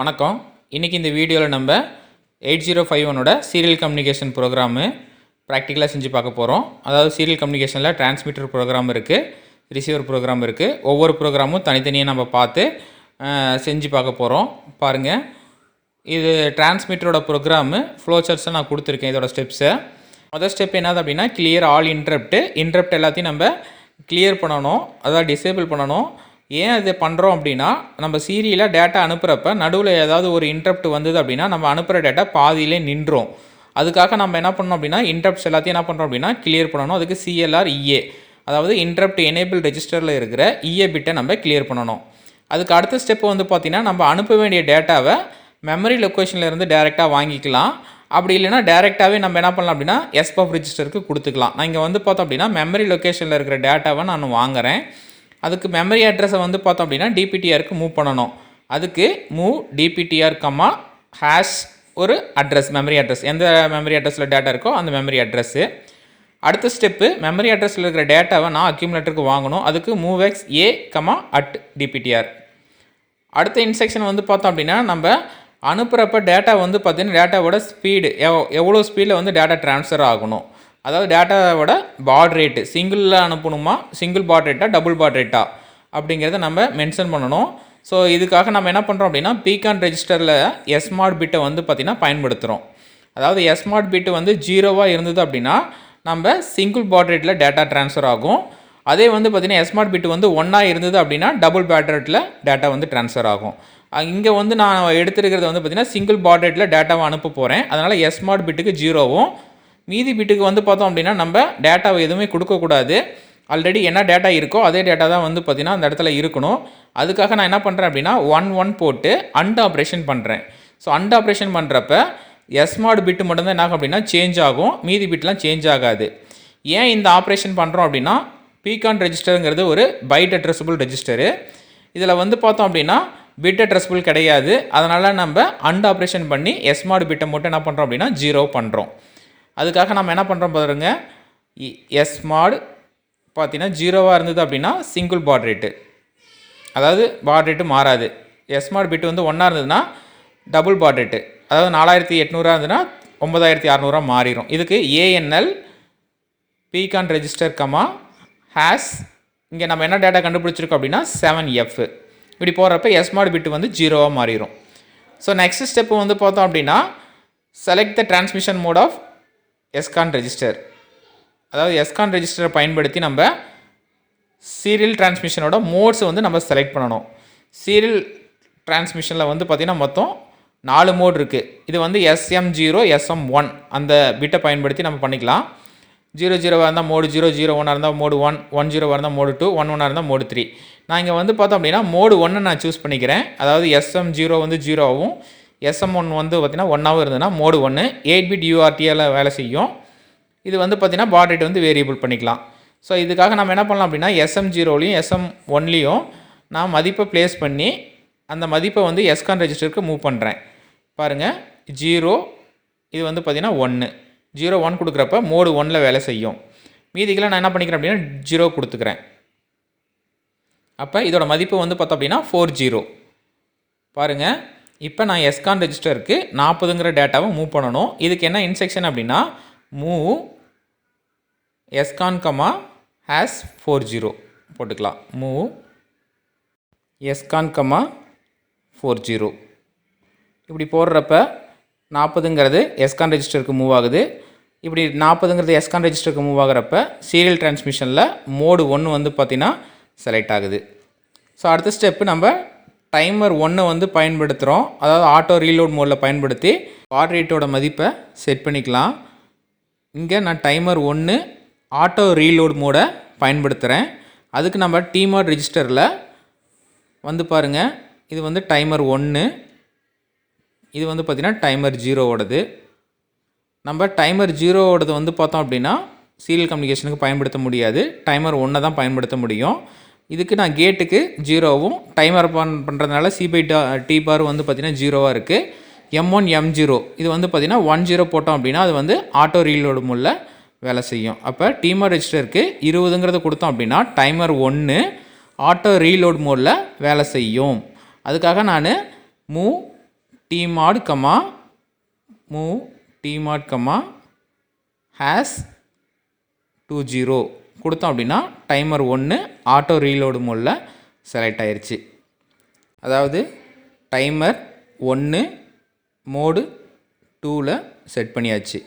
வணக்கம். இன்றைக்கி இந்த வீடியோவில் நம்ம 8051ஓட சீரியல் கம்யூனிகேஷன் ப்ரோக்ராமு ப்ராக்டிக்கலாக செஞ்சு பார்க்க போகிறோம். அதாவது சீரியல் கம்யூனிகேஷனில் டிரான்ஸ்மிட்டர் ப்ரோக்ராம் இருக்குது, ரிசீவர் ப்ரோக்ராம் இருக்குது. ஒவ்வொரு ப்ரோக்ராமும் தனித்தனியாக நம்ம பார்த்து செஞ்சு பார்க்க போகிறோம். பாருங்கள், இது டிரான்ஸ்மிட்டரோட ப்ரோக்ராமு ஃப்ளோசார்ட்ஸை நான் கொடுத்துருக்கேன். இதோட ஸ்டெப்ஸை முதல் ஸ்டெப் என்னது அப்படின்னா கிளியர் ஆல் இன்டரப்ட் எல்லாத்தையும் நம்ம கிளியர் பண்ணணும், அதாவது டிசேபிள் பண்ணணும். ஏன் இது பண்ணுறோம் அப்படின்னா, நம்ம சீரியலாக டேட்டா அனுப்புகிறப்ப நடுவில் ஏதாவது ஒரு இன்டரப்ட் வந்தது அப்படின்னா நம்ம அனுப்புகிற டேட்டா பாதியிலே நின்றோம். அதுக்காக நம்ம என்ன பண்ணணும் அப்படின்னா இன்டரப்ட்ஸ் எல்லாத்தையும் என்ன பண்ணுறோம் அப்படின்னா கிளியர் பண்ணணும். அதுக்கு CLR EA, அதாவது இன்டரப்ட் எனேபிள் ரெஜிஸ்டரில் இருக்கிற EA பிட்டை நம்ம கிளியர் பண்ணணும். அதுக்கு அடுத்த ஸ்டெப் வந்து பார்த்திங்கன்னா, நம்ம அனுப்ப வேண்டிய டேட்டாவை மெமரி லொக்கேஷன்லேருந்து டேரெக்டாக வாங்கிக்கலாம். அப்படி இல்லைனா டேரெக்டாகவே நம்ம என்ன பண்ணலாம் அப்படின்னா SPUF ரெஜிஸ்டருக்கு கொடுத்துக்கலாம். நான் இங்கே வந்து பார்த்தோம் அப்படின்னா மெமரி லொக்கேஷனில் இருக்கிற டேட்டாவை நான் வாங்குகிறேன். அதுக்கு மெமரி அட்ரஸை வந்து பார்த்தோம் அப்படின்னா DPTRக்கு மூவ் பண்ணணும். அதுக்கு மூவ் DPTR ஹேஷ் ஒரு அட்ரஸ், மெமரி அட்ரஸ், எந்த மெமரி அட்ரஸில் டேட்டா இருக்கோ அந்த மெமரி அட்ரஸ்ஸு. அடுத்த ஸ்டெப்பு, மெமரி அட்ரஸில் இருக்கிற டேட்டாவை நான் அக்யூமுலேட்டருக்கு வாங்கணும். அதுக்கு MOVX A, DPTR. அடுத்த இன்ஸ்ட்ரக்ஷன் வந்து பார்த்தோம் அப்படின்னா, நம்ம அனுப்புகிறப்ப டேட்டா வந்து பார்த்திங்கன்னா டேட்டாவோட ஸ்பீடு எவ்வளோ ஸ்பீடில் வந்து டேட்டா ட்ரான்ஸ்ஃபர் ஆகணும், அதாவது டேட்டாவோட பாட் ரேட்டு, சிங்கிளில் அனுப்பணுமா, சிங்கிள் பாட் ரேட்டா, டபுள் பாட் ரேட்டா அப்படிங்கிறத நம்ம மென்ஷன் பண்ணணும். ஸோ இதுக்காக நம்ம என்ன பண்ணுறோம் அப்படின்னா PCON ரெஜிஸ்டரில் SMOD பிட்டை வந்து பார்த்திங்கன்னா பயன்படுத்துகிறோம். அதாவது SMOD பிட்டு வந்து 0வாக இருந்தது அப்படின்னா நம்ம சிங்கிள் பாட் ரேட்டில் டேட்டா ட்ரான்ஸ்ஃபர் ஆகும். அதே வந்து பார்த்திங்கன்னா SMOD பிட்டு வந்து 1ஆக இருந்தது அப்படின்னா டபுள் பாட் ரேட்டில் டேட்டா வந்து ட்ரான்ஸ்ஃபர் ஆகும். இங்கே வந்து நான் எடுத்துருக்கிறது வந்து பார்த்திங்கன்னா சிங்கிள் பாட் ரேட்டில் டேட்டாவை அனுப்ப போகிறேன். அதனால் SMOD பிட்டுக்கு 0வும், மீதி பிட்டுக்கு வந்து பார்த்தோம் அப்படின்னா நம்ம டேட்டாவை எதுவுமே கொடுக்கக்கூடாது. ஆல்ரெடி என்ன டேட்டா இருக்கோ அதே டேட்டா தான் வந்து பார்த்திங்கன்னா அந்த இடத்துல இருக்கணும். அதுக்காக நான் என்ன பண்ணுறேன் அப்படின்னா 1 போட்டு அண்ட் ஆப்ரேஷன் பண்ணுறேன். ஸோ அண்ட் ஆப்ரேஷன் பண்ணுறப்ப SMOD பிட்டு மட்டும்தான் என்ன ஆகும் அப்படின்னா சேஞ்ச் ஆகும், மீதி பிட்லாம் சேஞ்ச் ஆகாது. ஏன் இந்த ஆப்ரேஷன் பண்ணுறோம் அப்படின்னா PCON ரெஜிஸ்டருங்கிறது ஒரு பைட் அட்ரஸபிள் ரெஜிஸ்டரு. இதில் வந்து பார்த்தோம் அப்படின்னா பிட் அட்ரஸபிள் கிடையாது. அதனால் நம்ம அண்ட் ஆப்ரேஷன் பண்ணி SMOD பிட்டை மட்டும் என்ன பண்ணுறோம் அப்படின்னா 0 பண்ணுறோம். அதுக்காக நம்ம என்ன பண்ணுறோம் பாருங்க, SMOD பார்த்தீங்கன்னா 0வாக இருந்தது அப்படின்னா சிங்கிள் பாட் ரேட்டு, அதாவது பாட் ரேட்டு மாறாது. SMOD பிட்டு வந்து 1ஆக இருந்ததுன்னா டபுள் பாட் ரேட்டு, அதாவது 4800 இருந்ததுன்னா 9600 மாறிடும். இதுக்கு ANL PCON ரெஜிஸ்டர் ஹேஷ், இங்கே நம்ம என்ன டேட்டா கண்டுபிடிச்சிருக்கோம் அப்படின்னா 7F. இப்படி போகிறப்ப SMOD பிட்டு வந்து 0வாக மாறிடும். ஸோ நெக்ஸ்ட் ஸ்டெப்பு வந்து பார்த்தோம் அப்படின்னா select the transmission mode of SCON register. அதாவது SCON ரெஜிஸ்டரை பயன்படுத்தி நம்ம சீரியல் டிரான்ஸ்மிஷனோட மோட்ஸை வந்து நம்ம செலக்ட் பண்ணணும். சீரியல் டிரான்ஸ்மிஷனில் வந்து பார்த்திங்கன்னா மொத்தம் 4 மோட் இருக்குது. இது வந்து SM0, SM1 அந்த பிட்டை பயன்படுத்தி நம்ம பண்ணிக்கலாம். 00 இருந்தால் மோடு 0, 01 இருந்தால் மோடு 1, 10 இருந்தால் மோடு 2, 11 இருந்தால் மோடு 3. நான் இங்கே வந்து பார்த்தோம் அப்படின்னா மோடு 1 நான் சூஸ் பண்ணிக்கிறேன். அதாவது SM0 வந்து 0ஆகவும் SM1 வந்து பார்த்திங்கன்னா 1ஆகவும் இருந்ததுன்னா மோடு 1 8-bit UARTயில் வேலை செய்யும். இது வந்து பார்த்திங்கன்னா பாட் ரேட் வந்து வேரியபிள் பண்ணிக்கலாம். ஸோ இதுக்காக நம்ம என்ன பண்ணலாம் அப்படின்னா SM0லையும் SM1லையும் நான் மதிப்பை ப்ளேஸ் பண்ணி அந்த மதிப்பை வந்து SCON ரெஜிஸ்டருக்கு மூவ் பண்ணுறேன். பாருங்கள், 0 இது வந்து பார்த்திங்கன்னா 1, 0, 1 கொடுக்குறப்ப மோடு 1ல் வேலை செய்யும். மீதிக்கெல்லாம் நான் என்ன பண்ணிக்கிறேன் அப்படின்னா 0 கொடுத்துக்கிறேன். அப்போ இதோட மதிப்பு வந்து பார்த்தோம் அப்படின்னா 40. பாருங்கள், இப்போ நான் SCON ரெஜிஸ்டருக்கு 40ங்கிற டேட்டாவை மூவ் பண்ணணும். இதுக்கு என்ன இன்ஸ்ட்ரக்ஷன் அப்படின்னா மூவ் SCON, #40 போட்டுக்கலாம். Move SCON, 40. இப்படி போடுறப்ப 40ங்கிறது SCON ரெஜிஸ்டருக்கு மூவ் ஆகுது. இப்படி 40ங்கிறது SCON ரெஜிஸ்டருக்கு மூவ் ஆகிறப்ப சீரியல் டிரான்ஸ்மிஷனில் மோடு 1 வந்து பார்த்திங்கன்னா செலக்ட் ஆகுது. ஸோ அடுத்த ஸ்டெப்பு நம்ம டைமர் 1 வந்து பயன்படுத்துகிறோம். அதாவது ஆட்டோ ரீலோட் மோடில் பயன்படுத்தி பாட் ரேட்டோட மதிப்பை செட் பண்ணிக்கலாம். இங்கே நான் டைமர் 1 ஆட்டோ ரீலோட் மோடை பயன்படுத்துகிறேன். அதுக்கு நம்ம TMOD ரெஜிஸ்டரில் வந்து பாருங்கள், இது வந்து டைமர் 1, இது வந்து பார்த்திங்கன்னா டைமர் 0வோடது. நம்ம டைமர் 0வோடது வந்து பார்த்தோம் அப்படின்னா சீரியல் கம்யூனிகேஷனுக்கு பயன்படுத்த முடியாது, டைமர் 1 தான் பயன்படுத்த முடியும். இதுக்கு நான் கேட்டுக்கு 0வும் டைமர் பண்ணுறதுனால C/T பார் வந்து பார்த்திங்கன்னா 0வாக இருக்குது. M1, M0 இது வந்து பார்த்திங்கன்னா 10 போட்டோம் அப்படின்னா அது வந்து ஆட்டோ ரீலோடு மோடில் வேலை செய்யும். அப்போ TMOD ரெஜிஸ்டருக்கு 20ங்கிறத கொடுத்தோம் அப்படின்னா டைமர் 1 ஆட்டோ ரீலோட் மோடில் வேலை செய்யும். அதுக்காக நான் move tmod, move tmod, has 20 கொடுத்தோம் அப்படின்னா டைமர் 1 ஆட்டோ ரீலோடு மோடில் செலக்ட் ஆயிருச்சு. அதாவது டைமர் 1 மோடு 2ல் செட் பண்ணியாச்சு.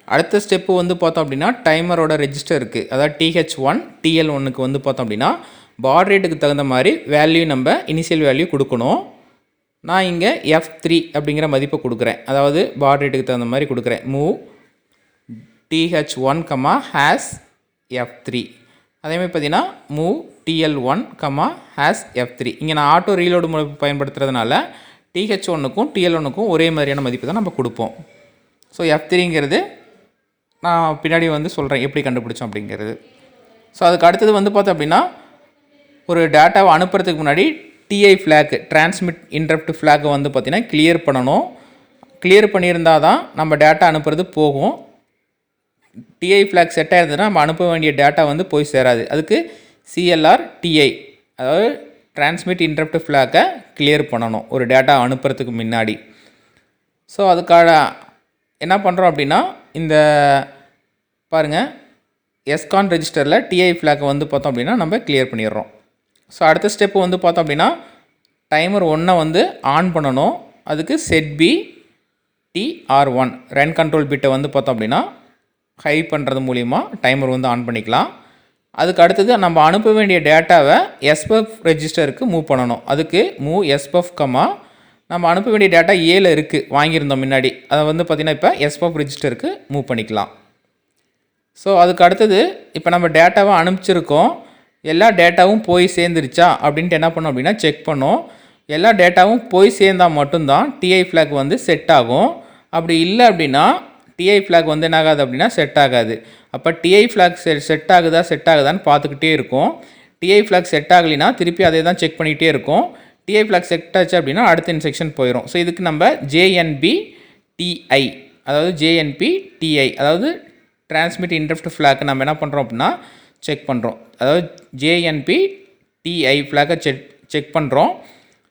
அடுத்த ஸ்டெப்பு வந்து பார்த்தோம் அப்படின்னா டைமரோட ரெஜிஸ்டர் இருக்குது, அதாவது TH1 TL1க்கு வந்து பார்த்தோம் அப்படின்னா பாட் ரேட்டுக்கு தகுந்த மாதிரி வேல்யூ நம்ம இனிஷியல் வேல்யூ கொடுக்கணும். நான் இங்கே F3 அப்படிங்கிற மதிப்பை கொடுக்குறேன், அதாவது பாட் ரேட்டுக்கு தகுந்த மாதிரி கொடுக்குறேன். Move TH1, has F3. அதேமாதிரி பார்த்தீங்கன்னா மூவ் TL1, has F3. இங்கே நான் ஆட்டோ ரீலோடு பயன்படுத்துறதுனால TH1க்கும் TL1க்கும் ஒரே மாதிரியான மதிப்பு தான் நம்ம கொடுப்போம். ஸோ F3ங்கிறது நான் பின்னாடி வந்து சொல்கிறேன் எப்படி கண்டுபிடிச்சோம் அப்படிங்கிறது. ஸோ அதுக்கு அடுத்தது வந்து பார்த்தோம் அப்படின்னா ஒரு டேட்டாவை அனுப்புறதுக்கு முன்னாடி TI ஃப்ளாக், டிரான்ஸ்மிட் இன்டரப்ட் ஃப்ளாகை வந்து பார்த்திங்கன்னா கிளியர் பண்ணணும். கிளியர் பண்ணியிருந்தால் தான் நம்ம டேட்டா அனுப்புறது போகும். TI ஃப்ளாக் செட் ஆயிருந்ததுன்னா நம்ம அனுப்ப வேண்டிய டேட்டா வந்து போய் சேராது. அதுக்கு CLR TI, அதாவது டிரான்ஸ்மிட் இன்டரப்ட் ஃப்ளாகை கிளியர் பண்ணணும் ஒரு டேட்டா அனுப்புறதுக்கு முன்னாடி. ஸோ அதுக்காக என்ன பண்ணுறோம் அப்படின்னா இந்த பாருங்கள் எஸ்கான் ரெஜிஸ்டரில் TI ஃப்ளாகை வந்து பார்த்தோம் அப்படின்னா நம்ம கிளியர் பண்ணிடுறோம். ஸோ அடுத்த ஸ்டெப்பு வந்து பார்த்தோம் அப்படின்னா டைமர் 1 வந்து ஆன் பண்ணணும். அதுக்கு setB TR1 ரன் கண்ட்ரோல் பிட்டை வந்து பார்த்தோம் அப்படின்னா ஹை பண்ணுறது மூலிமா டைமர் வந்து ஆன் பண்ணிக்கலாம். அதுக்கு அடுத்தது நம்ம அனுப்ப வேண்டிய டேட்டாவை SBUF ரெஜிஸ்டருக்கு மூவ் பண்ணணும். அதுக்கு மூவ் SBUF, நம்ம அனுப்ப வேண்டிய டேட்டா ஏல இருக்குது, வாங்கியிருந்தோம் முன்னாடி, அதை வந்து பார்த்திங்கன்னா இப்போ SBUF ரெஜிஸ்டருக்கு மூவ் பண்ணிக்கலாம். ஸோ அதுக்கு அடுத்தது இப்போ நம்ம டேட்டாவை அனுப்பிச்சிருக்கோம், எல்லா டேட்டாவும் போய் சேர்ந்துருச்சா அப்படின்ட்டு என்ன பண்ணோம் அப்படின்னா செக் பண்ணோம். எல்லா டேட்டாவும் போய் சேர்ந்தால் மட்டும்தான் TI ஃப்ளாக் வந்து செட் ஆகும். அப்படி இல்லை அப்படின்னா TI ஃப்ளாக் வந்து என்ன ஆகாது அப்படின்னா செட் ஆகாது. அப்போ TI ஃப்ளாக் செட் ஆகுதான்னு பார்த்துக்கிட்டே இருக்கும். TI ஃப்ளாக் செட் ஆகலைன்னா திருப்பி அதே தான் செக் பண்ணிகிட்டே இருக்கும். TI ஃப்ளாக் செட் ஆச்சு அப்படின்னா அடுத்த இன்ஸ்ட்ரக்ஷன் போயிடும். ஸோ இதுக்கு நம்ம JNB TI, அதாவது JNB TI, அதாவது டிரான்ஸ்மிட் இன்டரப்ட் ஃப்ளாக் நம்ம என்ன பண்ணுறோம் அப்படின்னா செக் பண்ணுறோம். அதாவது JNB TI ஃப்ளாக்கை செக் பண்ணுறோம்.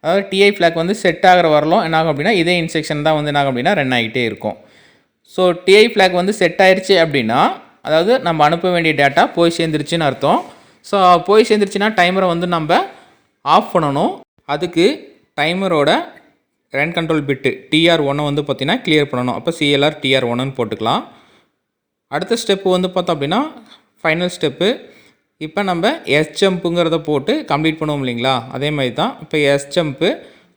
அதாவது TI ஃப்ளாக் வந்து செட் ஆகிற வரலும் என்ன ஆகும் அப்படின்னா இதே இன்ஸ்ட்ரக்ஷன் தான் வந்து என்ன ஆகும் அப்படின்னா ரன் ஆகிட்டே இருக்கும். ஸோ TI ஃப்ளாக் வந்து செட் ஆயிடுச்சு அப்படின்னா அதாவது நம்ம அனுப்ப வேண்டிய டேட்டா போய் சேர்ந்துருச்சுன்னு அர்த்தம். ஸோ போய் சேர்ந்துருச்சுன்னா டைமரை வந்து நம்ம ஆஃப் பண்ணணும். அதுக்கு டைமரோட ரன் கண்ட்ரோல் பிட்டு TR1 வந்து பார்த்திங்கன்னா கிளியர் பண்ணணும். அப்போ CLR TR1ன்னு போட்டுக்கலாம். அடுத்த ஸ்டெப்பு வந்து பார்த்தோம் அப்படின்னா ஃபைனல் ஸ்டெப்பு. இப்போ நம்ம SJumpங்கிறத போட்டு கம்ப்ளீட் பண்ணுவோம் இல்லைங்களா, அதே மாதிரி தான் இப்போ SJump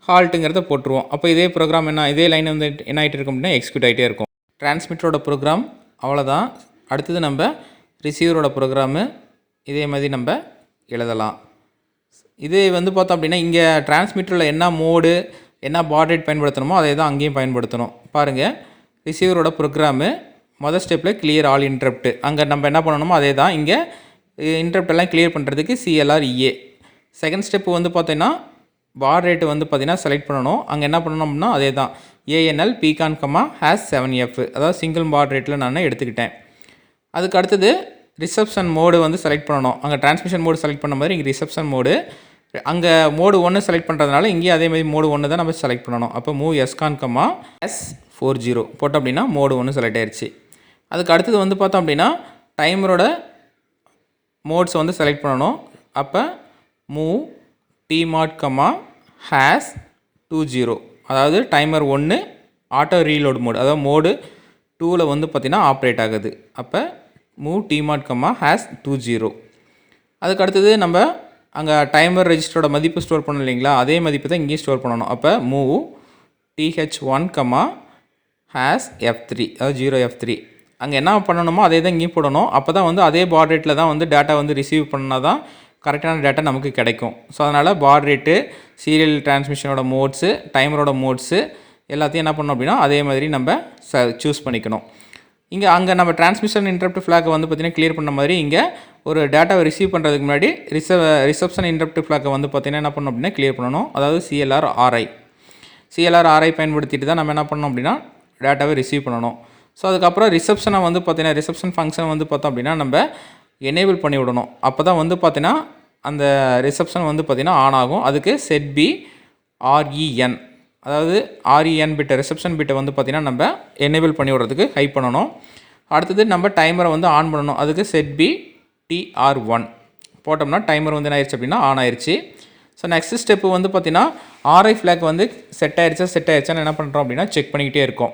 ஹால்ட்டுங்கிறத போட்டுருவோம். அப்போ இதே ப்ரோக்ராம் இதே லைன் வந்து என்ன ஆகிட்டு இருக்கும் அப்படின்னா எக்ஸிக்யூட் ஆகிட்டே இருக்கும். டிரான்ஸ்மிட்டரோட ப்ரோக்ராம் அவ்வளோதான். அடுத்தது நம்ம ரிசீவரோட ப்ரோக்ராமு இதே மாதிரி நம்ம எழுதலாம். இது வந்து பார்த்தோம் அப்படின்னா இங்கே டிரான்ஸ்மிட்டரில் என்ன மோடு என்ன பாட் ரேட் பயன்படுத்தணுமோ அதே தான் அங்கேயும் பயன்படுத்தணும். பாருங்கள் ரிசீவரோட ப்ரோக்ராமு மொதல் ஸ்டெப்பில் கிளியர் ஆல் இன்டரப்ட், அங்கே நம்ம என்ன பண்ணணுமோ அதே தான் இங்கே இன்டரப்ட் எல்லாம் கிளியர் பண்ணுறதுக்கு CLR EA. செகண்ட் ஸ்டெப்பு வந்து பார்த்தீங்கன்னா பாட் ரேட்டு வந்து பார்த்திங்கன்னா செலக்ட் பண்ணணும். அங்கே என்ன பண்ணணும் அப்படின்னா அதே தான் ANL PCON, has 7F, அதாவது சிங்கிள் பாட் ரேட்டில் நான் எடுத்துக்கிட்டேன். அதுக்கு அடுத்தது ரிசப்ஷன் மோடு வந்து செலக்ட் பண்ணணும். அங்கே டிரான்ஸ்மிஷன் மோடு செலக்ட் பண்ண மாதிரி இங்கே ரிசப்ஷன் மோடு, அங்கே மோடு 1 செலக்ட் பண்ணுறதுனால இங்கேயும் அதே மாதிரி மோடு 1 தான் நம்ம செலக்ட் பண்ணணும். அப்போ மூவ் SCON, S40 போட்டோம் அப்படின்னா மோடு 1 செலக்ட் ஆயிடுச்சு. அதுக்கு அடுத்தது வந்து பார்த்தோம் அப்படின்னா டைமரோட மோட்ஸ் வந்து செலக்ட் பண்ணணும். அப்போ மூவ் TMOD, has 20, அதாவது டைமர் 1 ஆட்டோ ரீலோட் மோடு, அதாவது மோடு 2ல் வந்து பார்த்திங்கன்னா ஆப்ரேட் ஆகுது. அப்போ மூவ் TMOD, has 20. அதுக்கு அடுத்தது நம்ம அங்கே டைமர் ரெஜிஸ்டரோட மதிப்பு ஸ்டோர் பண்ணணும் இல்லைங்களா, அதே மதிப்பு தான் இங்கேயும் ஸ்டோர் பண்ணணும். அப்போ மூவ் TH1, has F3, அதாவது 0F3. அங்கே என்ன பண்ணணுமோ அதே தான் இங்கேயும் போடணும். அப்போ தான் வந்து அதே பாட் ரேட்டில் தான் வந்து டேட்டா வந்து ரிசீவ் பண்ணால் தான் கரெக்டான டேட்டா நமக்கு கிடைக்கும். ஸோ அதனால் பாட் ரேட்டு, சீரியல் டிரான்ஸ்மிஷனோட மோட்ஸு, டைமரோட மோட்ஸு எல்லாத்தையும் என்ன பண்ணணும் அப்படின்னா அதே மாதிரி நம்ம சூஸ் பண்ணிக்கணும். அங்கே நம்ம டிரான்ஸ்மிஷன் இன்டரப்ட் ஃப்ளாகை வந்து பார்த்திங்கன்னா கிளியர் பண்ண மாதிரி இங்கே ஒரு டேட்டாவை ரிசீவ் பண்ணுறதுக்கு முன்னாடி ரிசப்ஷன் இன்டரப்ட் ஃப்ளாகை வந்து பார்த்திங்கன்னா என்ன பண்ணணும் அப்படின்னா கிளியர் பண்ணணும். அதாவது CLR RI பயன்படுத்திட்டு தான் நம்ம என்ன பண்ணணும் அப்படின்னா டேட்டாவை ரிசீவ் பண்ணணும். ஸோ அதுக்கப்புறம் ரிசப்ஷனை வந்து பார்த்திங்கன்னா ரிசப்ஷன் ஃபங்க்ஷன் வந்து பார்த்தோம் அப்படின்னா நம்ம எனேபிள் பண்ணி விடணும். அப்போ தான் வந்து பார்த்திங்கன்னா அந்த ரிசப்ஷன் வந்து பார்த்திங்கன்னா ஆன் ஆகும். அதுக்கு setB REN, அதாவது REN பிட்டை ரிசப்ஷன் பிட்டை வந்து பார்த்திங்கன்னா நம்ம எனேபிள் பண்ணி விடுறதுக்கு ஹை பண்ணணும். அடுத்தது நம்ம டைமரை வந்து ஆன் பண்ணணும். அதுக்கு செட் பி TR1 போட்டோம்னா டைமர் வந்து என்ன ஆயிடுச்சு அப்படின்னா ஆன் ஆயிடுச்சு. ஸோ நெக்ஸ்ட் ஸ்டெப்பு வந்து பார்த்திங்கன்னா RI ஃப்ளாக் வந்து செட் ஆயிடுச்சான்னு என்ன பண்ணுறோம் அப்படின்னா செக் பண்ணிக்கிட்டே இருக்கோம்.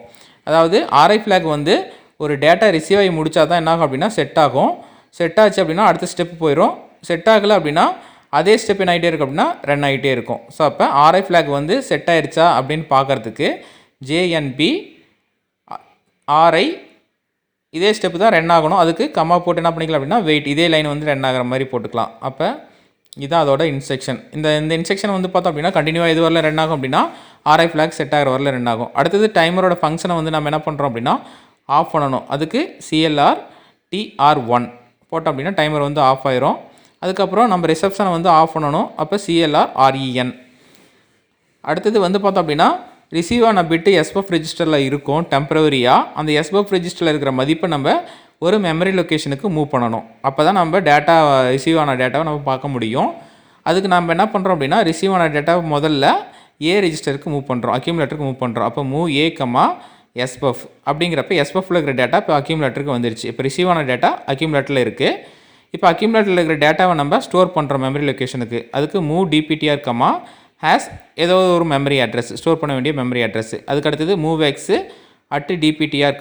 அதாவது RI ஃப்ளாக் வந்து ஒரு டேட்டா ரிசீவ் ஆகி முடித்தா தான் என்ன ஆகும் அப்படின்னா செட் ஆகும். செட் ஆச்சு அப்படின்னா அடுத்த ஸ்டெப்பு போயிடும். செட் ஆகலை அப்படின்னா அதே ஸ்டெப் என்ன ஆகிட்டே இருக்கும் அப்படின்னா ரன் ஆகிட்டே இருக்கும். ஸோ அப்போ RI ஃப்ளாக் வந்து செட் ஆயிடுச்சா அப்படின்னு பார்க்குறதுக்கு JNB RI இதே ஸ்டெப்பு தான் ரன் ஆகணும். அதுக்கு கம்மா போட்டு என்ன பண்ணிக்கலாம் அப்படின்னா வெயிட் இதே லைன் வந்து ரன் ஆகிற மாதிரி போட்டுக்கலாம். அப்போ இதுதான் அதோட இன்ஸ்ட்ரக்ஷன். இந்த இன்ஸ்ட்ரக்ஷன் வந்து பார்த்தோம் அப்படின்னா கண்டினியூவாக இது வரல ரன் ஆகும் அப்படின்னா RI ஃப்ளாக் செட் ஆகிற வரல ரன் ஆகும். அடுத்தது டைமரோட ஃபங்க்ஷனை வந்து நம்ம என்ன பண்ணுறோம் அப்படின்னா ஆஃப் பண்ணணும். அதுக்கு CLR TR1 போட்டோம் அப்படின்னா டைமர் வந்து ஆஃப் ஆயிரும். அதுக்கப்புறம் நம்ம ரிசப்ஷனை வந்து ஆஃப் பண்ணணும். அப்போ CLR REN. அடுத்தது வந்து பார்த்தோம் அப்படின்னா ரிசீவ் ஆன பிட்டு SBUF ரெஜிஸ்டரில் இருக்கும் டெம்பரவரியாக. அந்த SBUF ரெஜிஸ்டரில் இருக்கிற மதிப்பை நம்ம ஒரு மெமரி லொக்கேஷனுக்கு மூவ் பண்ணணும். அப்போ தான் நம்ம டேட்டா ரிசீவ் ஆன டேட்டாவை நம்ம பார்க்க முடியும். அதுக்கு நம்ம என்ன பண்ணுறோம் அப்படின்னா ரிசீவ் ஆன டேட்டாவை முதல்ல A ரெஜிஸ்டருக்கு மூவ் பண்ணுறோம், அக்யூமுலேட்டருக்கு மூவ் பண்ணுறோம். அப்போ மூவ் A, SBUF அப்படிங்கிறப்ப SBUFல இருக்கிற டேட்டா இப்போ அக்யூமுலேட்டருக்கு வந்துருச்சு. இப்போ ரிசீவ் ஆன டேட்டா அக்யூமுலேட்டரில் இருக்குது. இப்போ அக்யூமுலேட்டரில் இருக்கிற டேட்டாவை நம்ம ஸ்டோர் பண்ணுறோம் மெமரி லொக்கேஷனுக்கு. அதுக்கு மூவ் DPTR, ஹேஸ் ஏதோ ஒரு மெமரி அட்ரஸ், ஸ்டோர் பண்ண வேண்டிய மெமரி அட்ரஸ். அதுக்கு அடுத்தது move X at DPTR,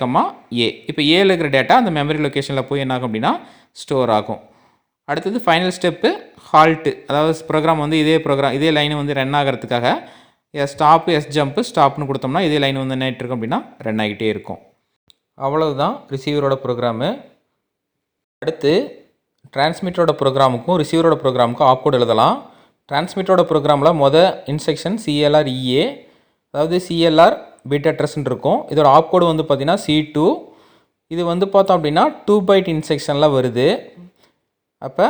A. இப்போ ஏல இருக்கிற டேட்டா அந்த மெமரி லொக்கேஷனில் போய் என்ன ஆகும் அப்படின்னா ஸ்டோர் ஆகும். அடுத்தது ஃபைனல் ஸ்டெப்பு ஹால்ட்டு. அதாவது ப்ரோக்ராம் வந்து இதே லைன் வந்து ரன் ஆகிறதுக்காக ஸ்டாப்பு ஜம்ப்பு ஸ்டாப்னு கொடுத்தோம்னா இதே லைன் வந்து என்ன ஆகிட்டு இருக்கும் அப்படின்னா ரன் ஆகிட்டே இருக்கும். அவ்வளவுதான் ரிசீவரோட ப்ரோக்ராமு. அடுத்து டிரான்ஸ்மிட்டரோட ப்ரோக்ராமுக்கும் ரிசீவரோட ப்ரோக்ராமுக்கும் ஆப்கோட் எழுதலாம். டிரான்ஸ்மிட்டரோட ப்ரோக்ராமில் இன்ஸ்ட்ரக்ஷன் CLR EA, அதாவது CLR பிட் அட்ரஸ்ன்னு இருக்கும். இதோட ஆப்கோடு வந்து பார்த்திங்கன்னா C2. இது வந்து பார்த்தோம் அப்படின்னா 2 பைட் இன்ஸ்ட்ரக்ஷனில் வருது. அப்போ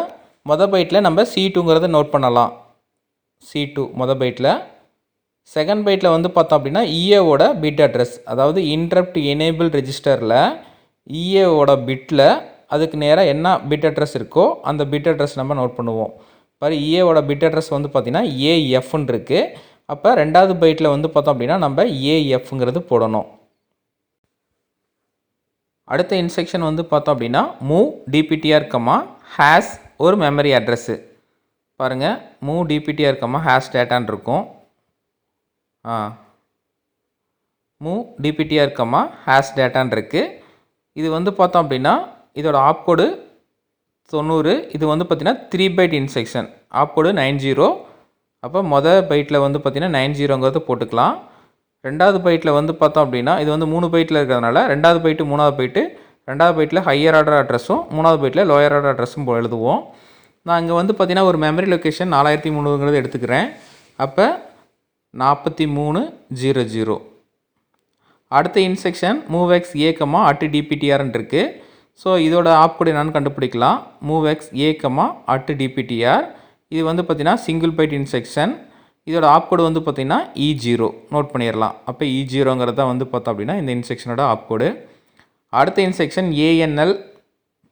பைட்டில் நம்ம C2ங்கிறத நோட் பண்ணலாம். C2 பைட்டில். செகண்ட் பைட்டில் வந்து பார்த்தோம் அப்படின்னா EAவோட பிட் அட்ரஸ், அதாவது இன்டரப்ட் எனேபிள் ரெஜிஸ்டரில் EAவோட பிட்டில் அதுக்கு நேராக என்ன பிட் அட்ரஸ் இருக்கோ அந்த பிட் அட்ரஸ் நம்ம நோட் பண்ணுவோம். பாரு EAவோட பிட் அட்ரஸ் வந்து பார்த்திங்கன்னா AFன்னு இருக்குது. அப்போ ரெண்டாவது பைட்டில் வந்து பார்த்தோம் அப்படின்னா நம்ம AFங்கிறது போடணும். அடுத்த இன்ஸ்ட்ரக்ஷன் வந்து பார்த்தோம் அப்படின்னா மூவ் DPTR, ஹேஸ் ஒரு மெமரி அட்ரஸ்ஸு. பாருங்கள் மூவ் DPTR, ஹேஸ் டேட்டான்னு இருக்கும். மூவ் DPTR, ஹேஸ் டேட்டான் இருக்குது. இது வந்து பார்த்தோம் அப்படின்னா இதோட ஆப்கோடு 90. இது வந்து பார்த்திங்கன்னா 3 பைட் இன்ஸ்ட்ரக்ஷன். ஆப்கோடு 90. அப்போ பைட்டில் வந்து பார்த்திங்கன்னா 90ங்கிறது போட்டுக்கலாம். ரெண்டாவது பைட்டில் வந்து பார்த்தோம் அப்படின்னா இது வந்து 3 பைட்டில் இருக்கிறதுனால ரெண்டாவது பைட்டு மூணாவது பைட்டு, ரெண்டாவது பைட்டில் ஹையர் ஆர்டர் அட்ரஸும் மூணாவது பைட்டில் லோயர் ஆர்டர் அட்ரஸும் எழுதுவோம். நான் இங்கே வந்து பார்த்திங்கன்னா ஒரு மெமரி லொக்கேஷன் 4300ங்கிறது எடுத்துக்கிறேன். அப்போ 4300. அடுத்த instruction move X A, at DPTRன்னு இருக்குது. ஸோ இதோட ஆப்கோடு என்னன்னு கண்டுபிடிக்கலாம். Move X A, at DPTR. இது வந்து பார்த்திங்கன்னா சிங்கிள் பைட் இன்ஸ்ட்ரக்ஷன். இதோட ஆப்கோடு வந்து பார்த்திங்கன்னா E0 நோட் பண்ணிடலாம். அப்போ E0ங்கிறது தான் வந்து பார்த்தோம் அப்படின்னா இந்த இன்ஸ்ட்ரக்ஷனோட ஆப்கோடு. அடுத்த இன்ஸ்ட்ரக்ஷன் ANL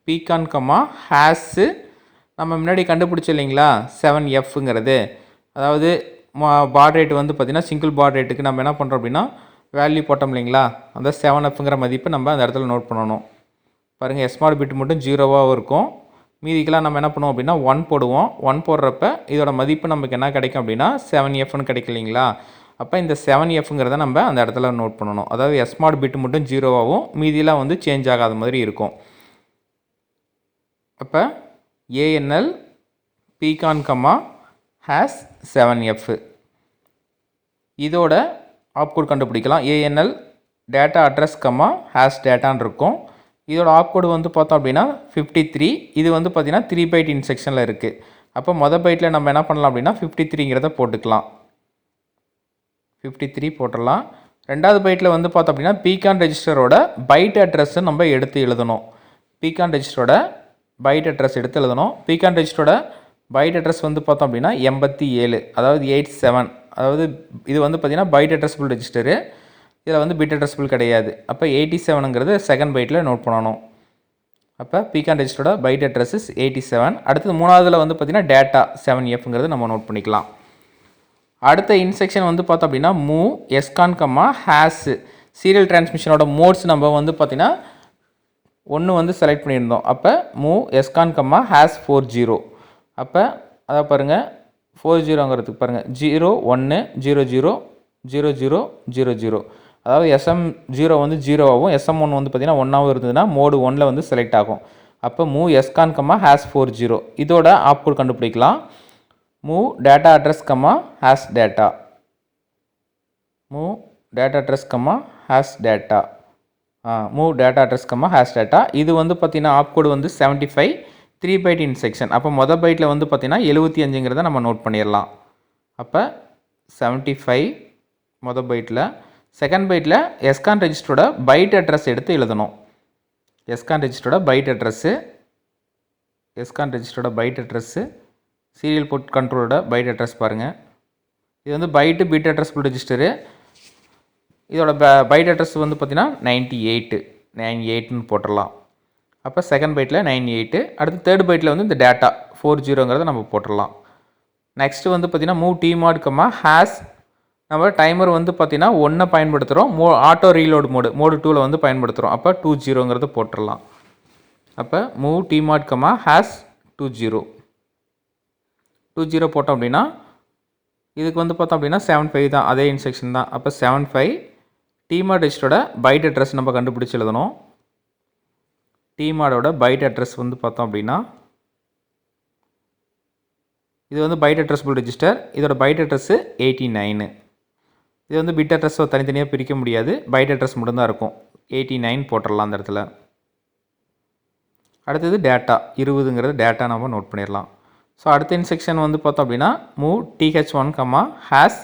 PCON, ஹேஸு நம்ம முன்னாடி கண்டுபிடிச்சோம் இல்லைங்களா 7Fங்கிறது. அதாவது பாட் ரேட் வந்து பார்த்திங்கன்னா சிங்கிள் பாட் ரேட்டுக்கு நம்ம என்ன பண்ணுறோம் அப்படின்னா வேல்யூ போட்டோம் இல்லைங்களா, அந்த 7Fங்கிற மதிப்பை நம்ம அந்த இடத்துல நோட் பண்ணணும். பாருங்கள் SMOD பிட் மட்டும் 0வாக இருக்கும். மீதிக்கெல்லாம் நம்ம என்ன பண்ணுவோம் அப்படின்னா 1 போடுவோம். 1 போடுறப்ப இதோட மதிப்பு நமக்கு என்ன கிடைக்கும் அப்படின்னா 7Fன்னு கிடைக்கும் இல்லைங்களா. அப்போ இந்த 7Fங்கிறத நம்ம அந்த இடத்துல நோட் பண்ணணும். அதாவது SMOD பிட் மட்டும் 0வாகவும் மீதியெல்லாம் வந்து சேஞ்ச் ஆகாத மாதிரி இருக்கும். அப்போ ANL PCON, ஹேஸ் 7F. இதோட ஆப்கோட் கண்டுபிடிக்கலாம். ANL டேட்டா அட்ரஸ், ஹேஸ் டேட்டான்னு இருக்கும். இதோட ஆப்கோடு வந்து பார்த்தோம் அப்படின்னா 53. இது வந்து பார்த்திங்கன்னா 3 பைட் இன்ஸ்ட்ரக்ஷனில் இருக்குது. அப்போ பைட்டில் நம்ம என்ன பண்ணலாம் அப்படின்னா 53ங்கிறத போட்டுக்கலாம். 53 போட்டுடலாம். ரெண்டாவது பைட்டில் வந்து பார்த்தோம் அப்படின்னா PCON ரெஜிஸ்டரோட பைட் அட்ரஸ்ஸை நம்ம எடுத்து எழுதணும். PCON ரெஜிஸ்டரோட பைட் அட்ரஸ் எடுத்து எழுதணும். PCON ரெஜிஸ்டரோட பைட் அட்ரஸ் வந்து பார்த்தோம் அப்படின்னா 87, அதாவது 87. அதாவது இது வந்து பார்த்திங்கன்னா பைட் அட்ரஸபிள் ரெஜிஸ்டரு. இதில் வந்து பிட் அட்ரஸபிள் கிடையாது. அப்போ 87ங்கிறது செகண்ட் பைட்டில் நோட் பண்ணணும். அப்போ PCON ரெஜிஸ்டரோட பைட் அட்ரஸ் இஸ் 87. அடுத்தது மூணாவதில் வந்து பார்த்திங்கன்னா டேட்டா 7Fங்கிறது நம்ம நோட் பண்ணிக்கலாம். அடுத்த இன்ஸ்ட்ரக்ஷன் வந்து பார்த்தோம் அப்படின்னா move SCON comma hash serial டிரான்ஸ்மிஷனோட மோட்ஸ் நம்ம வந்து பார்த்திங்கன்னா ஒன்று வந்து செலக்ட் பண்ணியிருந்தோம். அப்போ மூவ் எஸ்கான் கம்மா ஹேஸ் 40. அப்போ அதை பாருங்கள் 40ங்கிறதுக்கு பாருங்கள் 01 00 00 00. அதாவது SM0 வந்து 0 ஆகும், SM1 வந்து பார்த்திங்கன்னா 1ஆகவும் இருந்ததுன்னா மோடு 1ல் வந்து செலக்ட் ஆகும். அப்போ மூவ் எஸ்கான் கம்மா ஹேஸ் 40 இதோட ஆப்கோட் கண்டுபிடிக்கலாம். Move data address comma hash data, move data address comma hash data, move data address comma hash data. இது வந்து பார்த்திங்கன்னா ஆப்கோடு வந்து 75 3 பைட் இன்ஸ்ட்ரக்ஷன். அப்போ மொதல் பைட்டில் வந்து பார்த்திங்கன்னா 75ங்கிறத நம்ம நோட் பண்ணிடலாம். அப்போ 75 மொதல் பைட்டில். செகண்ட் பைட்டில் எஸ்கான் ரெஜிஸ்டரோட பைட் அட்ரஸ் எடுத்து எழுதணும். எஸ்கான் ரெஜிஸ்டரோட பைட் அட்ரஸ்ஸு, எஸ்கான் ரெஜிஸ்டரோட பைட் அட்ரஸ்ஸு, சீரியல் போர்ட் கண்ட்ரோலோட பைட் அட்ரஸ் பாருங்கள். இது வந்து பைட்டு பிட் அட்ரஸ்ஃபுல் ரெஜிஸ்டரு. இதோட பைட் அட்ரஸ் வந்து பார்த்திங்கன்னா 98ன்னு போட்டுடலாம். அப்போ செகண்ட் பைட்டில் 98. அடுத்து தேர்ட் பைட்டில் வந்து இந்த டேட்டா 40ங்கிறத நம்ம போட்டுடலாம். நெக்ஸ்ட்டு வந்து பார்த்திங்கன்னா மூவ் டிமாட் கம்மா ஹேஸ், நம்ம டைமர் வந்து பார்த்திங்கன்னா 1 பயன்படுத்துகிறோம், ஆட்டோ ரீலோட் மோடு 2ல் வந்து பயன்படுத்துகிறோம். அப்போ 20ங்கிறத போட்டுடலாம். அப்போ மூவ் டிமாட் கம்மா ஹேஸ் 20 போட்டோம் அப்படின்னா இதுக்கு வந்து பார்த்தோம் அப்படின்னா 75 தான், அதே இன்ஸ்ட்ரக்ஷன் தான். அப்போ 75 டிமாட் ரெஜிஸ்டரோட பைட் அட்ரஸ் நம்ம கண்டுபிடிச்சி எழுதணும். டிமாடோட பைட் அட்ரஸ் வந்து பார்த்தோம் அப்படின்னா இது வந்து பைட் அட்ரஸ்ஃபுல் ரெஜிஸ்டர். இதோட பைட் அட்ரஸ்ஸு 89. இது வந்து பிட் அட்ரஸை தனித்தனியாக பிரிக்க முடியாது, பைட் அட்ரஸ் மட்டும்தான் இருக்கும். 89 போட்டுடலாம் அந்த இடத்துல. அடுத்தது டேட்டா 20ங்கிறது டேட்டா நம்ம நோட் பண்ணிடலாம். ஸோ அடுத்த இன்ஸ்ட்ரக்ஷன் வந்து பார்த்தோம் அப்படின்னா மூவ் TH1 கம்மா ஹேஸ்,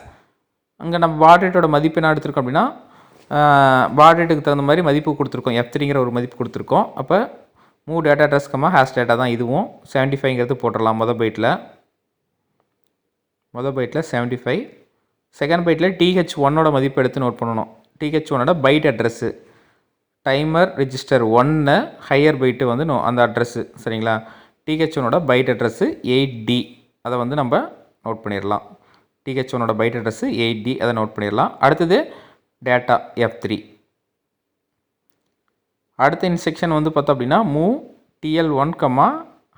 அங்கே நம்ம பாட் ரேட்டோட மதிப்பு என்ன எடுத்திருக்கோம் அப்படின்னா பாட் ரேட்டுக்கு தகுந்த மாதிரி மதிப்பு கொடுத்துருக்கோம், F3ங்கிற ஒரு மதிப்பு கொடுத்துருக்கோம். அப்போ move data address comma hash data தான் இதுவும். 75ங்கிறது போட்டுடலாம் மொதல் பைட்டில். 75. செகண்ட் பைட்டில் TH1ஓட மதிப்பு எடுத்து நோட் பண்ணணும். TH1ஓட byte address, timer register 1 higher byte வந்து அந்த அட்ரஸ்ஸு, சரிங்களா. TH1ஓட பைட் அட்ரஸ்ஸு 8D, அதை வந்து நம்ம நோட் பண்ணிடலாம். TH1ஓட பைட் அட்ரஸ்ஸு 8D, அதை நோட் பண்ணிடலாம். அடுத்தது டேட்டா F3. அடுத்த இன்ஸ்ட்ரக்ஷன் வந்து பார்த்தோம் அப்படின்னா மூவ் TL1 கம்மா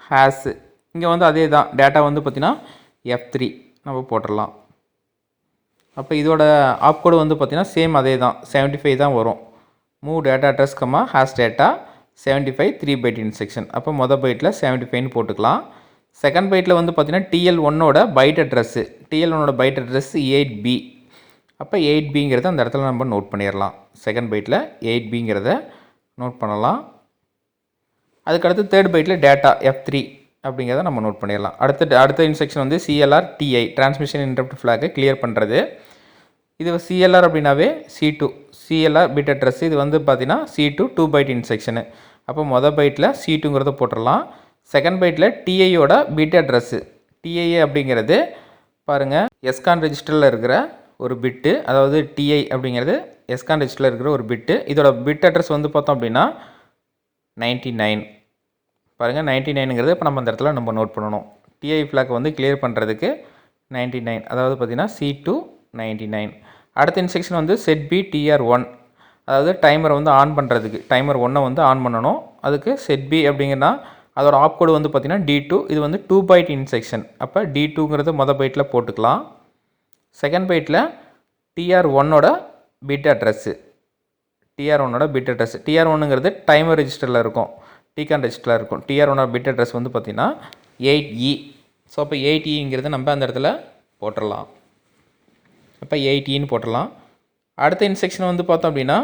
ஹேஸ், இங்கே வந்து அதே தான் டேட்டா வந்து பார்த்திங்கன்னா F3 நம்ம போட்டுடலாம். அப்போ இதோட ஆப்கோடு வந்து பார்த்திங்கன்னா சேம் அதே தான், 75 தான் வரும். Move data address comma hash data 75 3 byte instruction. அப்போ மொதல் பைட்டில் 75ன்னு போட்டுக்கலாம். செகண்ட் பைட்டில் வந்து பார்த்திங்கன்னா TL1ஓட பைட் அட்ரஸ்ஸு, TL1ஓட பைட் அட்ரஸ் 8B. அப்போ 8Bங்கிறத அந்த இடத்துல நம்ம நோட் பண்ணிடலாம். செகண்ட் பைட்டில் 8Bங்கிறத நோட் பண்ணலாம். அதுக்கடுத்து தேர்ட் பைட்டில் டேட்டா F3 அப்படிங்கிறத நம்ம நோட் பண்ணிடலாம். அடுத்த இன்ஸ்ட்ரக்ஷன் வந்து CLR TI, டிரான்ஸ்மிஷன் இன்டரப்ட் ஃப்ளாகை கிளியர் பண்ணுறது. இது CLR அப்படின்னாவே C2, CLR பிட் அட்ரஸ். இது வந்து பார்த்திங்கன்னா C2 2 பைட் இன்ஸ்ட்ரக்ஷனு. அப்போ மொதல் பைட்டில் C2ங்கிறத போட்டுடலாம். செகண்ட் பைட்டில் TIயோட பிட் அட்ரஸ்ஸு, TI அப்படிங்கிறது பாருங்கள் எஸ்கான் ரெஜிஸ்டரில் இருக்கிற ஒரு பிட்டு, அதாவது TI அப்படிங்கிறது எஸ்கான் ரெஜிஸ்டரில் இருக்கிற ஒரு பிட்டு. இதோட பிட் அட்ரஸ் வந்து பார்த்தோம் அப்படின்னா 99. பாருங்கள் 99ங்கிறது இப்போ நம்ம அந்த இடத்துல நம்ம நோட் பண்ணணும். TI ஃப்ளாக் வந்து கிளியர் பண்ணுறதுக்கு 99, அதாவது பார்த்திங்கன்னா C2 99. அடுத்த இன்ஸ்ட்ரக்ஷன் வந்து செட் பி TR1, அதாவது டைமரை வந்து ஆன் பண்ணுறதுக்கு டைமர் 1 வந்து ஆன் பண்ணணும். அதுக்கு செட் பி அப்படிங்கன்னா அதோட ஆப்கோடு வந்து பார்த்திங்கன்னா D2. இது வந்து 2 பைட் இன்ஸ்ட்ரக்ஷன். அப்போ D2ங்கிறது மொதல் பைட்டில் போட்டுக்கலாம். செகண்ட் பைட்டில் TR1ஓட பிட் அட்ரஸ்ஸு, TR1ஓட பிட் அட்ரஸ். TR1ங்கிறது டைமர் ரெஜிஸ்டரில் இருக்கும், டிகான் ரெஜிஸ்டரில் இருக்கும். TR1ஓட பிட் அட்ரஸ் வந்து பார்த்திங்கன்னா 8E. ஸோ அப்போ 8Eங்கிறது நம்ம அந்த இடத்துல போட்டுடலாம். அப்போ 8Eன்னு போட்டுடலாம். அடுத்த இன்ஸ்ட்ரக்ஷன் வந்து பார்த்தோம் அப்படின்னா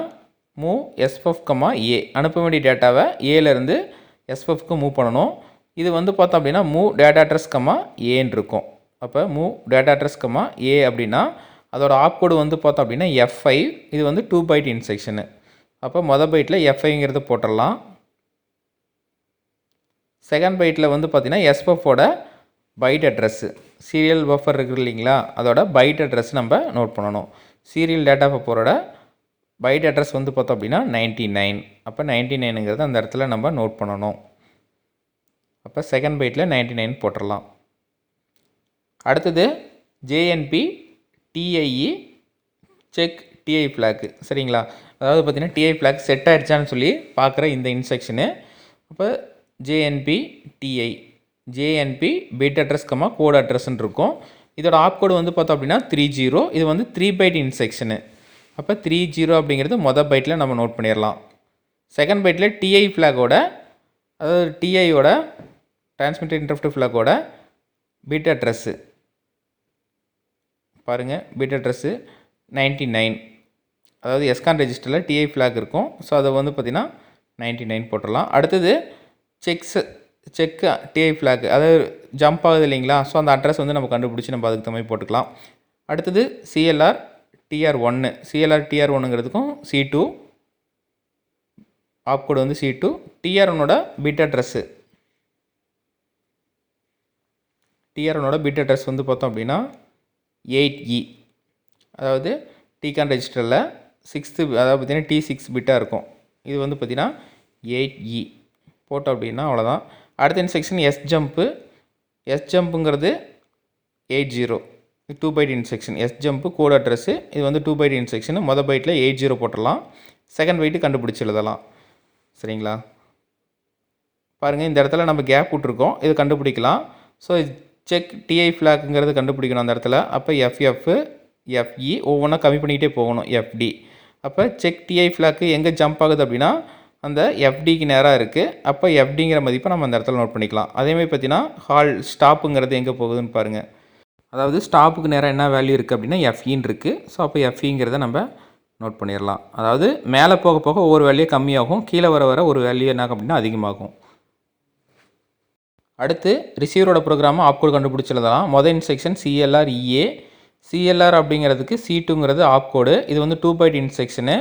மூவ் SFF கம்மா A, அனுப்ப வேண்டிய டேட்டாவை ஏலேருந்து SFFக்கு மூவ் பண்ணணும். இது வந்து பார்த்தோம் அப்படின்னா மூவ் டேட்டா அட்ரஸ் கம்மா ஏன்னு இருக்கும். அப்போ move data address comma A அப்படின்னா அதோட ஆப்கோடு வந்து பார்த்தோம் அப்படின்னா F5. இது வந்து 2 பைட் இன்ஸ்ட்ரக்ஷனு. அப்போ மொதல் பைட்டில் F5ங்கிறது போட்டுடலாம். செகண்ட் பைட்டில் வந்து பார்த்திங்கன்னா SFFோட பைட் அட்ரஸ்ஸு, சீரியல் பஃபர் இருக்குது இல்லைங்களா, அதோட பைட் அட்ரஸ் நம்ம நோட் பண்ணணும். சீரியல் டேட்டா பஃபரோட பைட் அட்ரஸ் வந்து பார்த்தோம் அப்படின்னா 99. அப்போ 99ங்கிறது அந்த இடத்துல நம்ம நோட் பண்ணணும். அப்போ செகண்ட் பைட்டில் 99 போட்டுடலாம். அடுத்தது JNP D I E check D I flag. சரிங்களா? அதாவது பார்த்திங்கன்னா டிஐ ஃப்ளாக் செட் ஆகிடுச்சான்னு சொல்லி பார்க்குற இந்த இன்ஸ்ட்ரக்ஷனு. அப்போ JNB TI JNB bit address code அட்ரஸ்ன்னு இருக்கும். இதோட ஆப் கோடு வந்து பார்த்தோம் அப்படின்னா 30. இது வந்து 3 பைட் இன்ஸ்ட்ரக்ஷனு. அப்போ 30 அப்படிங்கிறது மொதல் பைட்டில் நம்ம நோட் பண்ணிடலாம். செகண்ட் பைட்டில் டிஐ ஃப்ளாகோட, அதாவது டிஐயோட டிரான்ஸ்மிட்டர் இன்டரப்ட் ஃப்ளாகோட பிட் அட்ரஸ்ஸு பாருங்கள். Bit address 99. அதாவது எஸ்கான் ரெஜிஸ்டரில் டிஐ ஃப்ளாக் இருக்கும். ஸோ அதை வந்து பார்த்திங்கன்னா 99 போட்டுடலாம். அடுத்தது செக் டிஐ ஃப்ளாக், அதாவது ஜம்ப் ஆகுது இல்லைங்களா? ஸோ அந்த அட்ரஸ் வந்து நம்ம கண்டுபிடிச்சி நம்ம அதுக்கு தகுந்த மாதிரி போட்டுக்கலாம். அடுத்தது சிஎல்ஆர் டிஆர்1. சிஎல்ஆர் டிஆர்1ங்கிறதுக்கும் C2 ஆப் கோடு வந்து C2. டிஆர்1ஓட பிட் அட்ரஸ்ஸு, டிஆர்1ஓட பிட் அட்ரஸ் வந்து பார்த்தோம் அப்படின்னா 8E. அதாவது டிகான் ரெஜிஸ்டரில் 6th, அதாவது பார்த்திங்கன்னா T6 பிட்டாக இருக்கும். இது வந்து பார்த்திங்கன்னா 8E போட்டோம் அப்படின்னா அவ்வளோதான். அடுத்த இன்ஸ்ட்ரக்ஷன் எஸ் ஜம்ப்புங்கிறது 80. 2 byte instruction. S jump code address. இது வந்து 2 பைட் இன்ஸ்ட்ரக்ஷன். மொதல் பைட்டில் 80 போட்டுடலாம். செகண்ட் பைட்டு கண்டுபிடிச்சி எழுதலாம். சரிங்களா? பாருங்கள், இந்த இடத்துல நம்ம கேப் விட்ருக்கோம், இது கண்டுபிடிக்கலாம். ஸோ செக் டிஐ ஃப்ளாக்குங்கிறது கண்டுபிடிக்கணும் அந்த இடத்துல. அப்போ எஃப்எஃப் எஃப்இ ஒவ்வொன்றா கம்மி பண்ணிக்கிட்டே போகணும். எஃப்டி. அப்போ செக் டிஐ ஃப்ளாக்கு எங்கே ஜம்ப் ஆகுது அப்படின்னா அந்த எஃப்டிக்கு நேராக இருக்குது. அப்போ எஃப்டிங்கிற மதிப்பை நம்ம அந்த இடத்துல நோட் பண்ணிக்கலாம். அதேமாதிரி பார்த்தீங்கன்னா ஸ்டாப்புங்கிறது எங்கே போகுதுன்னு பாருங்கள். அதாவது ஸ்டாப்புக்கு நேராக என்ன வேல்யூ இருக்குது அப்படின்னா எஃப்இன்னு இருக்குது. ஸோ அப்போ எஃப்இங்கிறத நம்ம நோட் பண்ணிடலாம். அதாவது மேலே போக போக ஒவ்வொரு வேல்யூ கம்மியாகும், கீழே வர ஒரு வேல்யூ என்ன அப்படின்னா அதிகமாகும். அடுத்து ரிசீவரோட ப்ரோக்ராமை ஆப் கோடு கண்டுபிடிச்சி எழுதலாம். மொதல் இன்ஸ்ட்ரக்ஷன் சிஎல்ஆர் இஏ. சிஎல்ஆர் அப்படிங்கிறதுக்கு C2ங்கிறது ஆப் கோடு. இது வந்து 2 பைட் இன்ஸ்ட்ரக்ஷனு.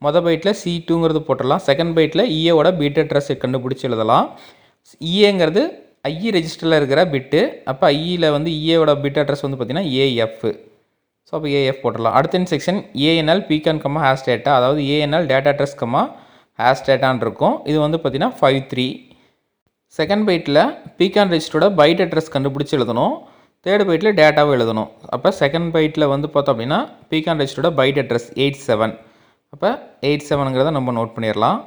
மொதல் பைட்டில் C2ங்கிறது போட்டுடலாம். செகண்ட் பைட்டில் இஏவோட பிட் அட்ரஸ் கண்டுபிடிச்சி எழுதலாம். இஏங்கிறது ஐஇ ரெஜிஸ்டரில் இருக்கிற பிட்டு. அப்போ ஐஇயில் வந்து இஏவோட பிட் அட்ரஸ் வந்து பார்த்திங்கன்னா ஏஎஃப். ஸோ அப்போ ஏஎஃப் போட்டுடலாம். அடுத்த இன்ஸ்ட்ரக்ஷன் ஏஎன்எல் பீகான் ஹேஷ் டேட்டா. அதாவது ஏஎன்எல் டேட்டா அட்ரஸ் ஹேஷ் டேட்டான்னு இருக்கும். இது வந்து பார்த்திங்கன்னா 53. செகண்ட் பைட்டில் பீகான் ரெஜிஸ்டரோட பைட் அட்ரஸ் கண்டுபிடிச்சி எழுதணும். தேர்ட் பைட்டில் டேட்டாவை எழுதணும். அப்போ செகண்ட் பைட்டில் வந்து பார்த்தோம் அப்படின்னா பீகான் ரெஜிஸ்டரோட பைட் அட்ரஸ் 87. அப்போ 87ங்கிறத நம்ம நோட் பண்ணிடலாம்.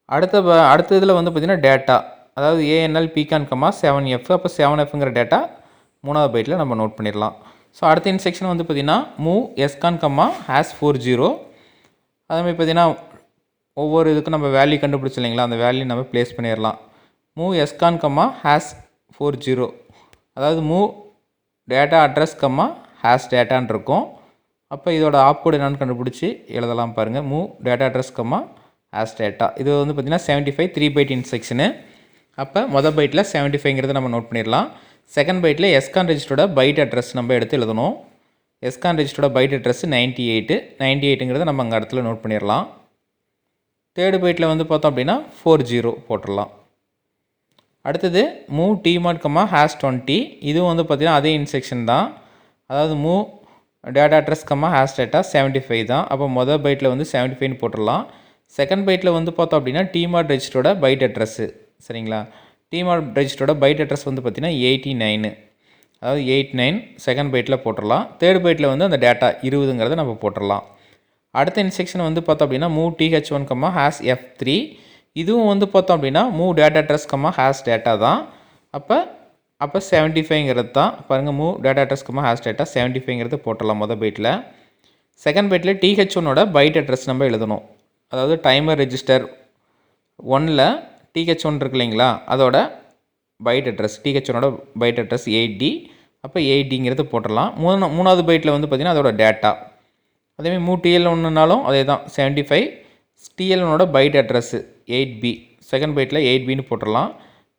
அடுத்த இதில் வந்து பார்த்திங்கன்னா டேட்டா, அதாவது ஏஎன்எல் பீகான் 7F. அப்போ 7Fங்கிற டேட்டா மூணாவது பைட்டில் நம்ம நோட் பண்ணிடலாம். ஸோ அடுத்த இன்ஸ்ட்ரக்ஷன் வந்து பார்த்திங்கன்னா மூவ் எஸ்கான் #40. அதேமாதிரி பார்த்திங்கன்னா ஒவ்வொரு இதுக்கும் நம்ம வேல்யூ கண்டுபிடிச்சி இல்லைங்களா, அந்த வேல்யூ நம்ம ப்ளேஸ் பண்ணிடலாம். மூவ் எஸ்கான் #40. அதாவது மூவ் டேட்டா அட்ரஸ் ஹேஷ் டேட்டான்னு இருக்கும். அப்போ இதோட ஆப் கோடு என்னென்னு கண்டுபிடிச்சி எழுதலாம். பாருங்கள், move data address hash data. இது வந்து பார்த்திங்கன்னா 75 3 பைட் இன்ஸ்ட்ரக்ஷனு. அப்போ மொதல் பைட்டில் 75ங்கிறத நம்ம நோட் பண்ணிடலாம். செகண்ட் பைட்டில் எஸ்கான் ரெஜிஸ்டரோட பைட் அட்ரஸ் நம்ம எடுத்து எழுதணும். எஸ்கான் ரெஜிஸ்டரோட பைட் அட்ரஸ் 98ங்கிறத நம்ம அங்கே இடத்துல நோட் பண்ணிடலாம். தேர்டு பைட்டில் வந்து பார்த்தோம் அப்படின்னா 40 போட்டுடலாம். அடுத்தது மூவ் டிமாட் #20. இதுவும் வந்து பார்த்திங்கன்னா அதே இன்ஸ்ட்ரக்ஷன் தான். அதாவது move data address hash data 75 தான். அப்போ மொதல் பைட்டில் வந்து 75ன்னு போட்டுடலாம். செகண்ட் பைட்டில் வந்து பார்த்தோம் அப்படின்னா டிமாட் ரெஜிஸ்டரோட பைட் அட்ரஸ்ஸு. சரிங்களா? டிமாட் ரெஜிஸ்டரோட பைட் அட்ரஸ் வந்து பார்த்திங்கன்னா 89. அதாவது 89 செகண்ட் பைட்டில் போட்டுடலாம். தேர்ட் பைட்டில் வந்து அந்த டேட்டா 20ங்கிறத நம்ம போட்டுடலாம். அடுத்த இன்ஸ்ட்ரக்ஷன் வந்து பார்த்தோம் அப்படின்னா மூவ் TH1 #F3. இதுவும் வந்து பார்த்தோம் அப்படின்னா move data address hash data தான். அப்போ 75ங்கிறது தான். பாருங்கள், move data address hash data 75ங்கிறது போட்டுடலாம் மொதல் பைட்டில். செகண்ட் பைட்டில் TH1ஓட பைட் அட்ரஸ் நம்ம எழுதணும். அதாவது டைமர் ரெஜிஸ்டர் 1ல் TH1 இருக்கு இல்லைங்களா, அதோட பைட் அட்ரஸ், TH1ஓட பைட் அட்ரஸ் 8D. அப்போ 8Dங்கிறது போட்டுடலாம். மூணாவது பைட்டில் வந்து பார்த்திங்கன்னா அதோட டேட்டா. அதேமாதிரி மூவ் TL1னாலும் அதே தான் 75. TL1ஓட பைட் அட்ரஸ்ஸு 8B. செகண்ட் பைட்டில் 8Bன்னு போட்டுடலாம்.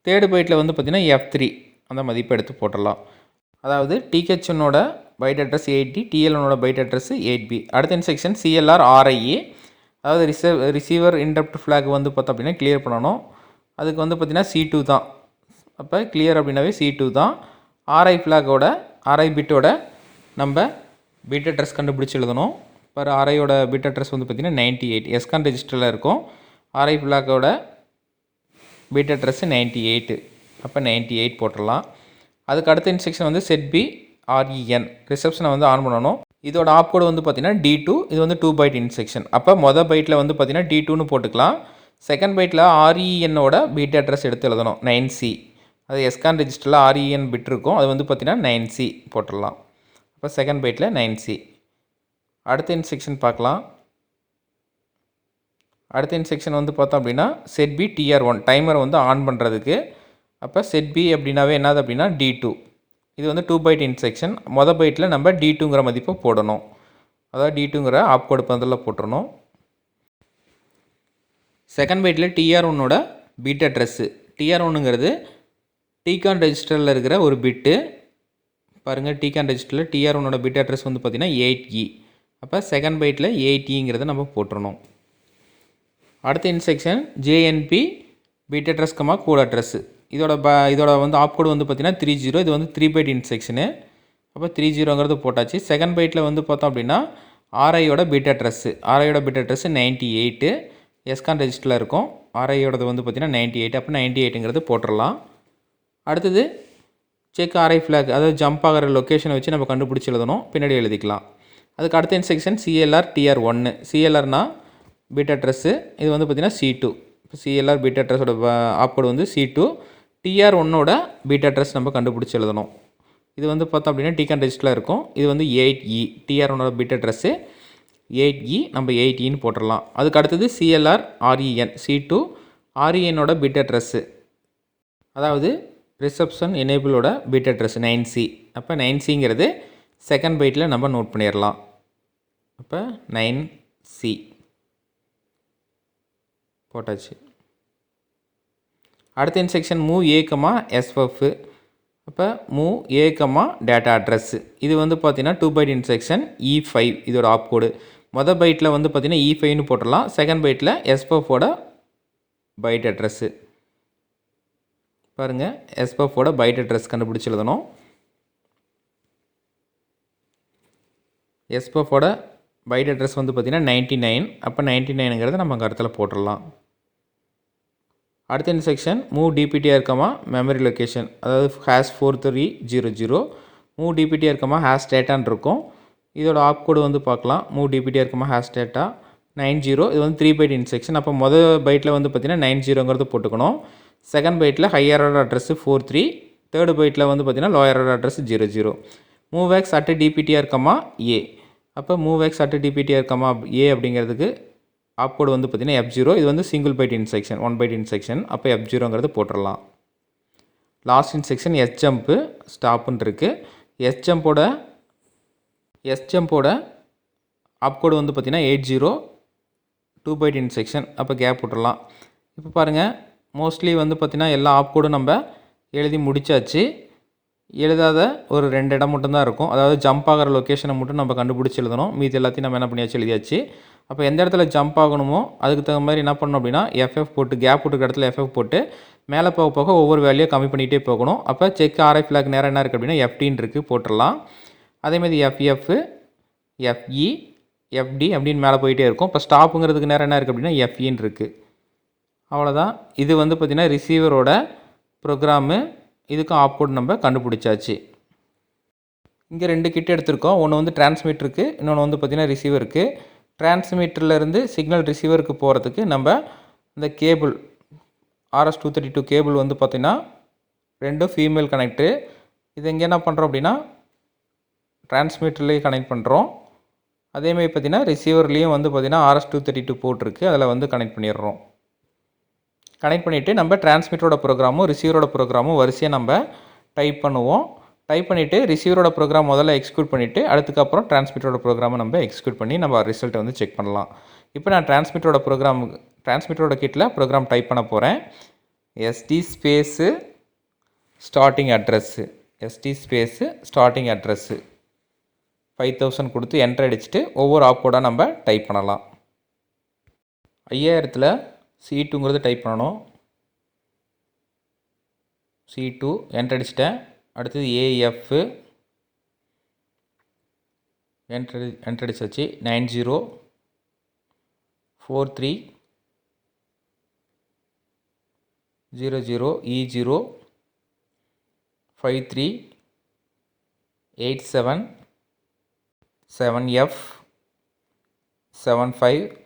தேர்டு பைட்டில் வந்து பார்த்திங்கன்னா F3 அந்த மதிப்பை எடுத்து போட்டுடலாம். அதாவது TH1ஓட பைட் அட்ரஸ் 8D, TL1ஓட பைட் அட்ரஸ் 8B. அடுத்த இன்ஸ்ட்ரக்ஷன் CLR RIA. அதாவது ரிசீவர் இன்டரப்ட் ஃப்ளாக் வந்து பார்த்தோம் அப்படின்னா கிளியர் பண்ணணும். அதுக்கு வந்து பார்த்திங்கன்னா C2 தான். அப்போ கிளியர் அப்படின்னாவே C2 தான். RI ஃப்ளாகோட RI பிட்டோட நம்ம பிட் அட்ரஸ் கண்டுபிடிச்சி எழுதணும். இப்போ RIயோட பிட் அட்ரஸ் வந்து பார்த்திங்கன்னா 98. எஸ்கான் ரெஜிஸ்டரில் இருக்கும். RI ஃப்ளாகோட பிட் அட்ரஸ் 98. அப்போ 98 போட்டுடலாம். அதுக்கு அடுத்த இன்ஸ்ட்ரக்ஷன் வந்து செட் பி REN ரிசப்ஷனை வந்து ஆன் பண்ணணும். இதோட ஆப்கோடு வந்து பார்த்தீங்கன்னா D2, இது வந்து 2 பைட் இன்ஸ்ட்ரக்ஷன். அப்போ மொதல் பைட்டில் வந்து பார்த்தீங்கன்னா D2ன்னு போட்டுக்கலாம். செகண்ட் பைட்டில் RENஓட பிட் அட்ரஸ் எடுத்து எழுதணும் 9C. அது எஸ்கான் ரெஜிஸ்டரில் REN பிட் இருக்கும், அது வந்து பார்த்தீங்கன்னா 9C போட்டுடலாம். அப்போ செகண்ட் பைட்டில் 9C. அடுத்த இன்ஸ்ட்ரக்ஷன் பார்க்கலாம். அடுத்த இன்ஸ்ட்ரக்ஷன் வந்து பார்த்தோம் அப்படின்னா செட் பி TR1 டைமரை வந்து ஆன் பண்ணுறதுக்கு. அப்போ செட் பி அப்படின்னாவே என்னது அப்படின்னா D2. இது வந்து 2 பைட் இன்ஸ்ட்ரக்ஷன். மொதல் பைட்டில் நம்ம D2ங்கிற மதிப்பை போடணும். அதாவது D2ங்கிற ஆப்கோடு பதிலில் போட்டுறணும். செகண்ட் பைட்டில் TR1ஓட பிட் அட்ரஸ்ஸு. TR1ங்கிறது டிகான் ரெஜிஸ்டரில் இருக்கிற ஒரு பிட்டு. பாருங்கள், டிகான் ரெஜிஸ்டரில் TR1ஓட பிட் அட்ரஸ் வந்து பார்த்திங்கன்னா 8E. அப்போ செகண்ட் பைட்டில் 8Eங்கிறத நம்ம போட்டுறணும். அடுத்த instruction JNP bit address code address. இதோட வந்து ஆப்கோடு வந்து பார்த்திங்கன்னா 30. இது வந்து 3 பைட் இன்ஸ்ட்ரக்ஷனு. அப்போ 30ங்கிறது போட்டாச்சு. செகண்ட் பைட்டில் வந்து பார்த்தோம் அப்படின்னா RIயோட பிட் அட்ரஸ்ஸு. RIயோட பிட் அட்ரஸ் 98. எஸ்கான் ரெஜிஸ்டரில் இருக்கும். RIயோடது வந்து பார்த்திங்கன்னா 98. அப்போ 98ங்கிறது போட்டுடலாம். அடுத்தது செக் RI ஃப்ளாக், அதாவது ஜம்ப் ஆகிற லொக்கேஷனை வச்சு நம்ம கண்டுபிடிச்சி எழுதணும். பின்னாடி எழுதிக்கலாம். அதுக்கு அடுத்த இன்ஸ்ட்ரக்ஷன் CLR TR1. CLRனா பிட் அட்ரஸ்ஸு. இது வந்து பார்த்திங்கன்னா C2. இப்போ CLR பிட் அட்ரஸோட ஆப்கோடு வந்து C2. TR1ஓட பிட் அட்ரஸ் நம்ம கண்டுபிடிச்சி எழுதணும். இது வந்து பார்த்தோம் அப்படின்னா டிகான் ரெஜிஸ்டரில் இருக்கும். இது வந்து 8E. TR1ஓட பிட் அட்ரஸ்ஸு 8E. நம்ம 8Eன்னு போட்டுடலாம். அதுக்கு அடுத்தது CLR REN. C2 RENஓட பிட் அட்ரஸ்ஸு, அதாவது ரிசப்ஷன் எனேபிளோட பிட் அட்ரஸ் 9C. அப்போ 9Cங்கிறது செகண்ட் பைட்டில் நம்ம நோட் பண்ணிடலாம். அப்போ 9C போட்டாச்சு. அடுத்த இன்ஸ்ட்ரக்ஷன் மூவ் A, SFF. அப்போ மூவ் A, டேட்டா அட்ரஸ். இது வந்து பார்த்தீங்கன்னா 2 பைட் இன்ஸ்ட்ரக்ஷன் E5. இதோட ஆப்கோடு மொதல் பைட்டில் வந்து பார்த்தீங்கன்னா E5ன்னு போட்டுடலாம். செகண்ட் பைட்டில் SFFஓட பைட் அட்ரஸ்ஸு. பாருங்கள், SFFஓட பைட் அட்ரஸ் கண்டுபிடிச்சி எழுதணும். SFFஓட பைட் அட்ரஸ் வந்து பார்த்திங்கன்னா 99. அப்போ 99ங்கிறத நம்ம கருத்தில் போட்டுடலாம். அடுத்த instruction move DPTR, memory location, அதாவது #4300. மூவ் DPTR, #dataன்னு இருக்கும். இதோட ஆப்கோடு வந்து பார்க்கலாம். Move DPTR, #data 90. இது வந்து 3 பைட் இன்ஸ்ட்ரக்ஷன். அப்போ மொதல் பைட்டில் வந்து பார்த்திங்கன்னா 90ங்கிறது போட்டுக்கணும். செகண்ட் பைட்டில் ஹையர் ஆர்டர் அட்ரஸ் 43. தேர்டு பைட்டில் வந்து பார்த்திங்கன்னா lower order address 00. Move x @DPTR, A. அப்போ மூவ்X @DPTR, A அப்படிங்கிறதுக்கு ஆப்கோடு வந்து பார்த்திங்கன்னா F0. இது வந்து single byte instruction, 1 byte instruction. அப்போ F0ங்கிறது போட்டுடலாம். லாஸ்ட் இன்ஸ்ட்ரக்ஷன் SJump ஸ்டாப்புன்னு இருக்குது. SJumpஓட ஆப்கோடு வந்து பார்த்திங்கன்னா 80. 2 பைட் இன்ஸ்ட்ரக்ஷன். அப்போ கேப் விட்டுடலாம். இப்போ பாருங்கள், மோஸ்ட்லி வந்து பார்த்திங்கன்னா எல்லா ஆப்கோடும் நம்ம எழுதி முடித்தாச்சு. எழுதாத ஒரு 2 இடம் மட்டும்தான் இருக்கும். அதாவது ஜம்ப் ஆகிற லொக்கேஷனை மட்டும் நம்ம கண்டுபிடிச்சி எழுதணும். மீதி எல்லாத்தையும் நம்ம என்ன பண்ணியாச்சு, எழுதியாச்சு. அப்போ எந்த இடத்துல ஜம்ப் ஆகணுமோ அதுக்கு தகுந்த மாதிரி என்ன பண்ணணும் அப்படின்னா FF போட்டு, கேப் விட்டுக்கிற இடத்துல FF போட்டு மேலே போக போக ஒவ்வொரு வேல்யூ கம்மி பண்ணிகிட்டே போகணும். அப்போ செக் RI ஃப்ளாக் நேரம் என்ன இருக்குது அப்படின்னா FTன்னு இருக்குது, போட்டுடலாம். அதேமாதிரி FF, FE, FD அப்படின்னு மேலே போயிட்டே இருக்கும். இப்போ ஸ்டாப்புங்கிறதுக்கு நேரம் என்ன இருக்குது அப்படின்னா FEன்னு இருக்குது. அவ்வளோதான். இது வந்து பார்த்திங்கன்னா ரிசீவரோட ப்ரோக்ராமு. இதுக்கும் ஆப்கோட் நம்ம கண்டுபிடிச்சாச்சு. இங்கே 2 கிட் எடுத்திருக்கோம். ஒன்று வந்து டிரான்ஸ்மிட்டருக்கு, இன்னொன்று வந்து பார்த்திங்கன்னா ரிசீவருக்கு. டிரான்ஸ்மிட்டர்லேருந்து சிக்னல் ரிசீவருக்கு போகிறதுக்கு நம்ம இந்த கேபிள் RS-232 கேபிள் வந்து பார்த்திங்கன்னா 2 ஃபீமேல் கனெக்டரு. இது எங்கே என்ன பண்ணுறோம் அப்படின்னா டிரான்ஸ்மிட்டர்லேயே கனெக்ட் பண்ணுறோம். அதேமாதிரி பார்த்திங்கன்னா ரிசீவர்லேயும் வந்து பார்த்திங்கன்னா RS-232 போட்டிருக்கு, அதில் வந்து கனெக்ட் பண்ணிடுறோம். கனெக்ட் பண்ணிவிட்டு நம்ம டிரான்ஸ்மிட்டரோட ப்ரோக்ராமும் ரிசீவரோட ப்ரோக்ராமும் வரிசையாக நம்ம டைப் பண்ணுவோம். டைப் பண்ணிவிட்டு ரிசீவரோட ப்ரோக்ராம் முதல்ல எக்ஸிக்யூட் பண்ணிவிட்டு அதுக்கப்புறம் டிரான்ஸ்மிட்டரோட ப்ரோக்ராமை நம்ம எக்ஸிக்யூட் பண்ணி நம்ம ரிசல்ட்டை வந்து செக் பண்ணலாம். இப்போ நான் டிரான்ஸ்மிட்டரோட கிட்டில் ப்ரோக்ராம் டைப் பண்ண போகிறேன். SD space starting address, SD space starting address 5000 கொடுத்து என்டர் அடிச்சுட்டு ஒவ்வொரு ஆப்கோடாக நம்ம டைப் பண்ணலாம். 5000ல் C2ங்கிறது டைப் பண்ணணும். C2 என்டர் அடிச்சிட்டேன். அடுத்தது AF என்டர் அடிச்சாச்சு. 90 43 00 E0 53 87 7F 75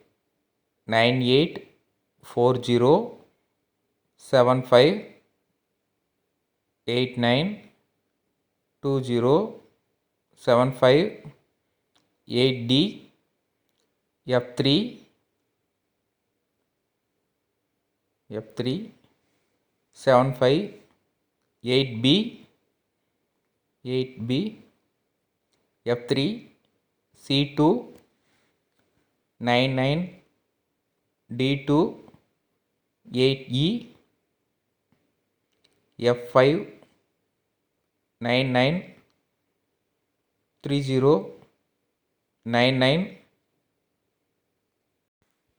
98 40 75 89 20 75 8D F3 75 8B F3 C2 99 D2 8E F5 99 30 99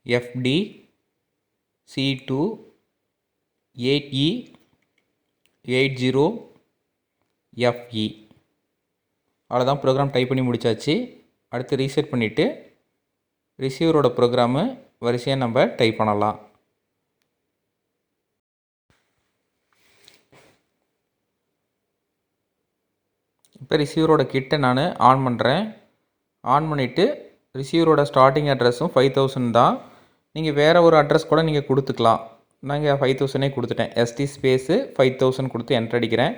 FD C2 8E 80 FE. அவ்வளோதான், ப்ரோக்ராம் டைப் பண்ணி முடித்தாச்சு. அடுத்து ரீசெட் பண்ணிவிட்டு ரிசீவரோட ப்ரோக்ராமு வரிசையாக நம்ம டைப் பண்ணலாம். இப்போ ரிசீவரோட கிட்டை நான் ஆன் பண்ணுறேன். ஆன் பண்ணிவிட்டு ரிசீவரோட ஸ்டார்டிங் அட்ரஸும் 5000 தான். நீங்கள் வேறு ஒரு அட்ரஸ் கூட நீங்கள் கொடுத்துக்கலாம். நாங்கள் 5000 கொடுத்துட்டேன். ST ஸ்பேஸு 5000 கொடுத்து என்ட்ரு அடிக்கிறேன்.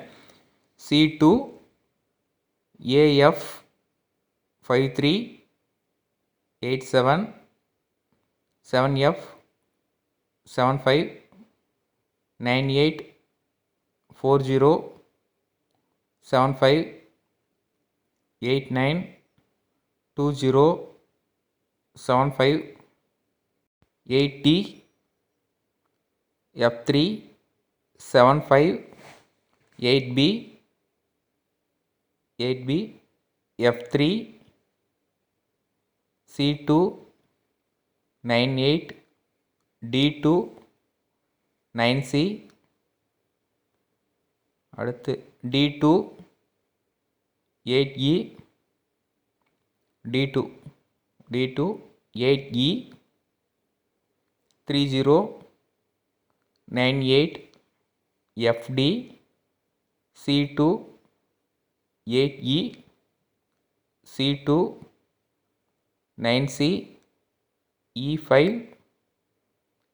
C2 AF 53 87 7F 75 98 40 75 89 20 75 8D F3 75 8B F3 C2 98 D2 9C அடுத்து D2 8E D2 8E 30 98 FD C2 8E C2 9C E5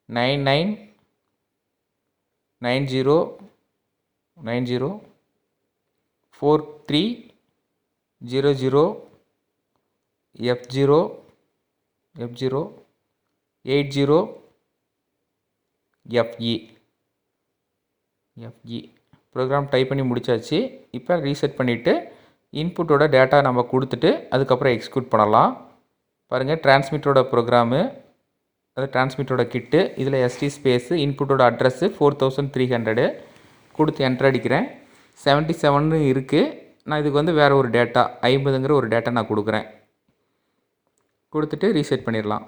99 90 90 43 00 F0 80 FE program type பண்ணி முடித்தாச்சு. இப்போ ரீசெட் பண்ணிவிட்டு இன்புட்டோட டேட்டா நம்ம கொடுத்துட்டு அதுக்கப்புறம் எக்ஸிக்யூட் பண்ணலாம். பாருங்கள், டிரான்ஸ்மிட்டரோட ப்ரோக்ராமு, அது டிரான்ஸ்மிட்டரோட கிட்டு. இதில் ST ஸ்பேஸு இன்புட்டோட அட்ரஸ்ஸு 4300 கொடுத்து என்ட்ரு அடிக்கிறேன். 77 இருக்குது. நான் இதுக்கு வந்து வேறு ஒரு டேட்டா 50ங்கிற ஒரு டேட்டா நான் கொடுக்குறேன். கொடுத்துட்டு ரீசெட் பண்ணிடலாம்.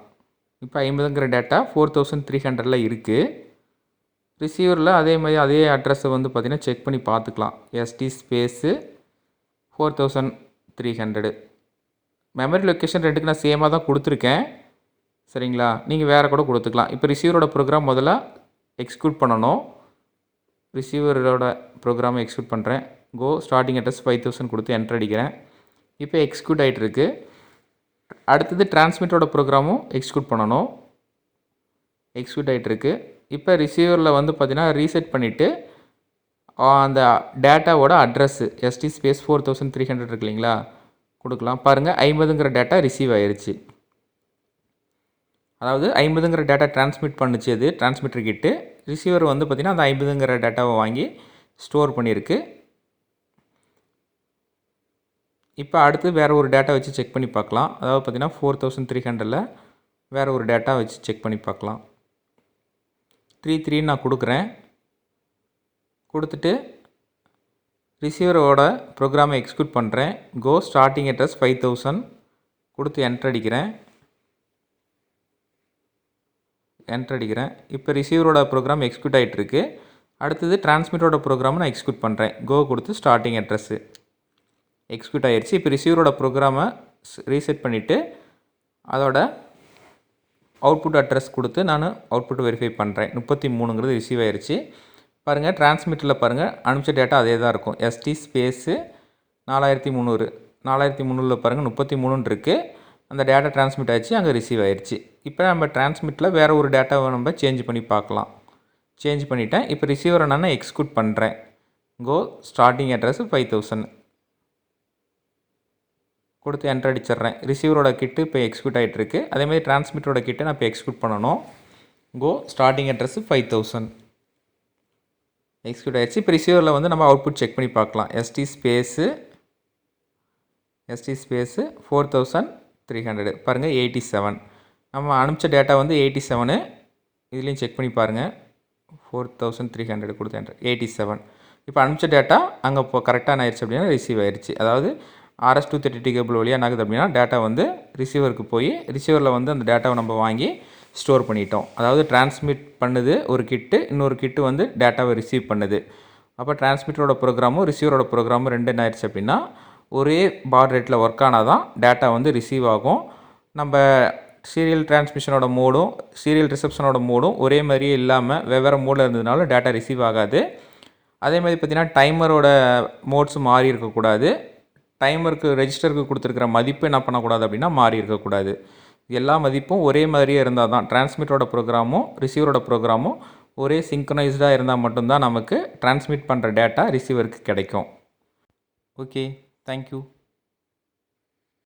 இப்போ 50ங்கிற டேட்டா 4300 இருக்குது. ரிசீவரில் அதே மாதிரி அதே அட்ரஸை வந்து பார்த்திங்கன்னா செக் பண்ணி பார்த்துக்கலாம். ST ஸ்பேஸு 4300 மெமரி லொக்கேஷன் ரெண்டுக்கு நான் சேமாக தான் கொடுத்துருக்கேன். சரிங்களா, நீங்கள் வேறு கூட கொடுத்துக்கலாம். இப்போ ரிசீவரோட ப்ரோக்ராம் முதல்ல எக்ஸிக்யூட் பண்ணணும். ரிசீவரோட ப்ரோக்ராமை எக்ஸிக்யூட் பண்ணுறேன். கோ ஸ்டார்டிங் அட்ரஸ் 5000 கொடுத்து என்ட்ரு அடிக்கிறேன். இப்போ எக்ஸிக்யூட் ஆகிட்டு இருக்கு. அடுத்தது டிரான்ஸ்மிட்டரோட ப்ரோக்ராமும் எக்ஸிக்யூட் பண்ணணும். எக்ஸிக்யூட் ஆகிட்டு இருக்கு. இப்போ ரிசீவரில் வந்து பார்த்திங்கன்னா ரீசெட் பண்ணிவிட்டு அந்த டேட்டாவோட அட்ரஸ்ஸு ST ஸ்பேஸ் 4300 இருக்கு இல்லைங்களா, கொடுக்கலாம். பாருங்கள், 50ங்கிற டேட்டா ரிசீவ் ஆயிடுச்சு. அதாவது 50ங்கிற டேட்டா டிரான்ஸ்மிட் பண்ணுச்சு. அது டிரான்ஸ்மிட்டர் கிட்டு. ரிசீவர் வந்து பார்த்திங்கன்னா அந்த 50ங்கிற டேட்டாவை வாங்கி ஸ்டோர் பண்ணியிருக்கு. இப்போ அடுத்து வேறு ஒரு டேட்டா வச்சு செக் பண்ணி பார்க்கலாம். அதாவது பார்த்திங்கன்னா 4300 வேறு ஒரு டேட்டா வச்சு செக் பண்ணி பார்க்கலாம். 33 நான் கொடுக்குறேன். கொடுத்துட்டு ரிசீவரோட ப்ரோக்ராமை எக்ஸிக்யூட் பண்ணுறேன். கோ ஸ்டார்டிங் அட்ரஸ் 5000 கொடுத்து என்ட்ரு அடிக்கிறேன். இப்போ ரிசீவரோட ப்ரோக்ராம் எக்ஸிக்யூட் ஆகிட்டுருக்கு. அடுத்தது டிரான்ஸ்மிட்டரோட ப்ரோக்ராமை நான் எக்ஸிக்யூட் பண்ணுறேன். கோ கொடுத்து ஸ்டார்டிங் அட்ரஸ்ஸு எக்ஸிக்யூட் ஆகிடுச்சு. இப்போ ரிசீவரோட ப்ரோக்ராமை ரீசெட் பண்ணிவிட்டு அதோட அவுட்புட் அட்ரஸ் கொடுத்து நான் அவுட்புட் வெரிஃபை பண்ணுறேன். 33ங்கிறது ரிசீவ் ஆயிடுச்சு. பாருங்கள், டிரான்ஸ்மிட்டரில் பாருங்கள் அனுப்பிச்ச டேட்டா அதே தான் இருக்கும். ST ஸ்பேஸு 4300 4300 பாருங்கள் 33 இருக்குது. அந்த டேட்டா டிரான்ஸ்மிட் ஆகிடுச்சு, அங்கே ரிசீவ் ஆயிடுச்சு. இப்போ நம்ம டிரான்ஸ்மிட்டில் வேறு ஒரு டேட்டாவை நம்ம சேஞ்ச் பண்ணி பார்க்கலாம். சேஞ்ச் பண்ணிவிட்டேன். இப்போ ரிசீவரை நான் எக்ஸிக்யூட் பண்ணுறேன். கோ ஸ்டார்டிங் அட்ரஸ் 5000 கொடுத்து என்டர் அடிச்சிடுறேன். ரிசீவரோட கிட்டு இப்போ எக்ஸிக்யூட் ஆகிட்டுருக்கு. அதேமாதிரி டிரான்ஸ்மிட்டரோட கிட்டை நான் இப்போ எக்ஸிக்யூட் பண்ணணும். கோ ஸ்டார்டிங் அட்ரஸ் 5000 எக்ஸிக்யூட் ஆகிடுச்சு. இப்போ ரிசீவரில் வந்து நம்ம அவுட்புட் செக் பண்ணி பார்க்கலாம். எஸ்டி ஸ்பேஸு 4300 பாருங்கள் 87. நம்ம அனுப்பிச்ச டேட்டா வந்து 87. இதுலேயும் செக் பண்ணி பாருங்கள். 4300 கொடுத்து என்டர் 87. இப்போ அனுப்பிச்ச டேட்டா அங்கே இப்போ கரெக்டாக ஆயிடுச்சு அப்படின்னா ரிசீவ் ஆயிடுச்சு. அதாவது RS-232 கேபிள் வழியாக என்ன ஆகுது அப்படின்னா டேட்டா வந்து ரிசீவருக்கு போய் ரிசீவரில் வந்து அந்த டேட்டாவை நம்ம வாங்கி ஸ்டோர் பண்ணிட்டோம். அதாவது டிரான்ஸ்மிட் பண்ணுது ஒரு கிட்டு, இன்னொரு கிட்டு வந்து டேட்டாவை ரிசீவ் பண்ணுது. அப்போ டிரான்ஸ்மிட்டரோட ப்ரோக்ராமும் ரிசீவரோட ப்ரோக்ராமும் ரெண்டு என்ன ஆயிடுச்சு அப்படின்னா ஒரே பாட் ரேட்டில் ஒர்க் ஆனால் தான் டேட்டா வந்து ரிசீவ் ஆகும். நம்ம சீரியல் டிரான்ஸ்மிஷனோட மோடும் சீரியல் ரிசப்ஷனோட மோடும் ஒரே மாதிரியே இல்லாமல் வெவ்வேறு மோடில் இருந்ததுனால டேட்டா ரிசீவ் ஆகாது. அதேமாதிரி பார்த்திங்கன்னா டைமரோட மோட்ஸும் மாறி இருக்கக்கூடாது. டைமருக்கு ரெஜிஸ்டருக்கு கொடுத்துருக்கிற மதிப்பு என்ன பண்ணக்கூடாது அப்படின்னா மாறி இருக்கக்கூடாது. எல்லா மதிப்பும் ஒரே மாதிரியே இருந்தால் தான் டிரான்ஸ்மிட்டரோட ப்ரோக்ராமும் ரிசீவரோட ப்ரோக்ராமும் ஒரே சிங்க்ரனைஸ்டாக இருந்தால் மட்டும்தான் நமக்கு டிரான்ஸ்மிட் பண்ணுற டேட்டா ரிசீவருக்கு கிடைக்கும். Okay, thank you.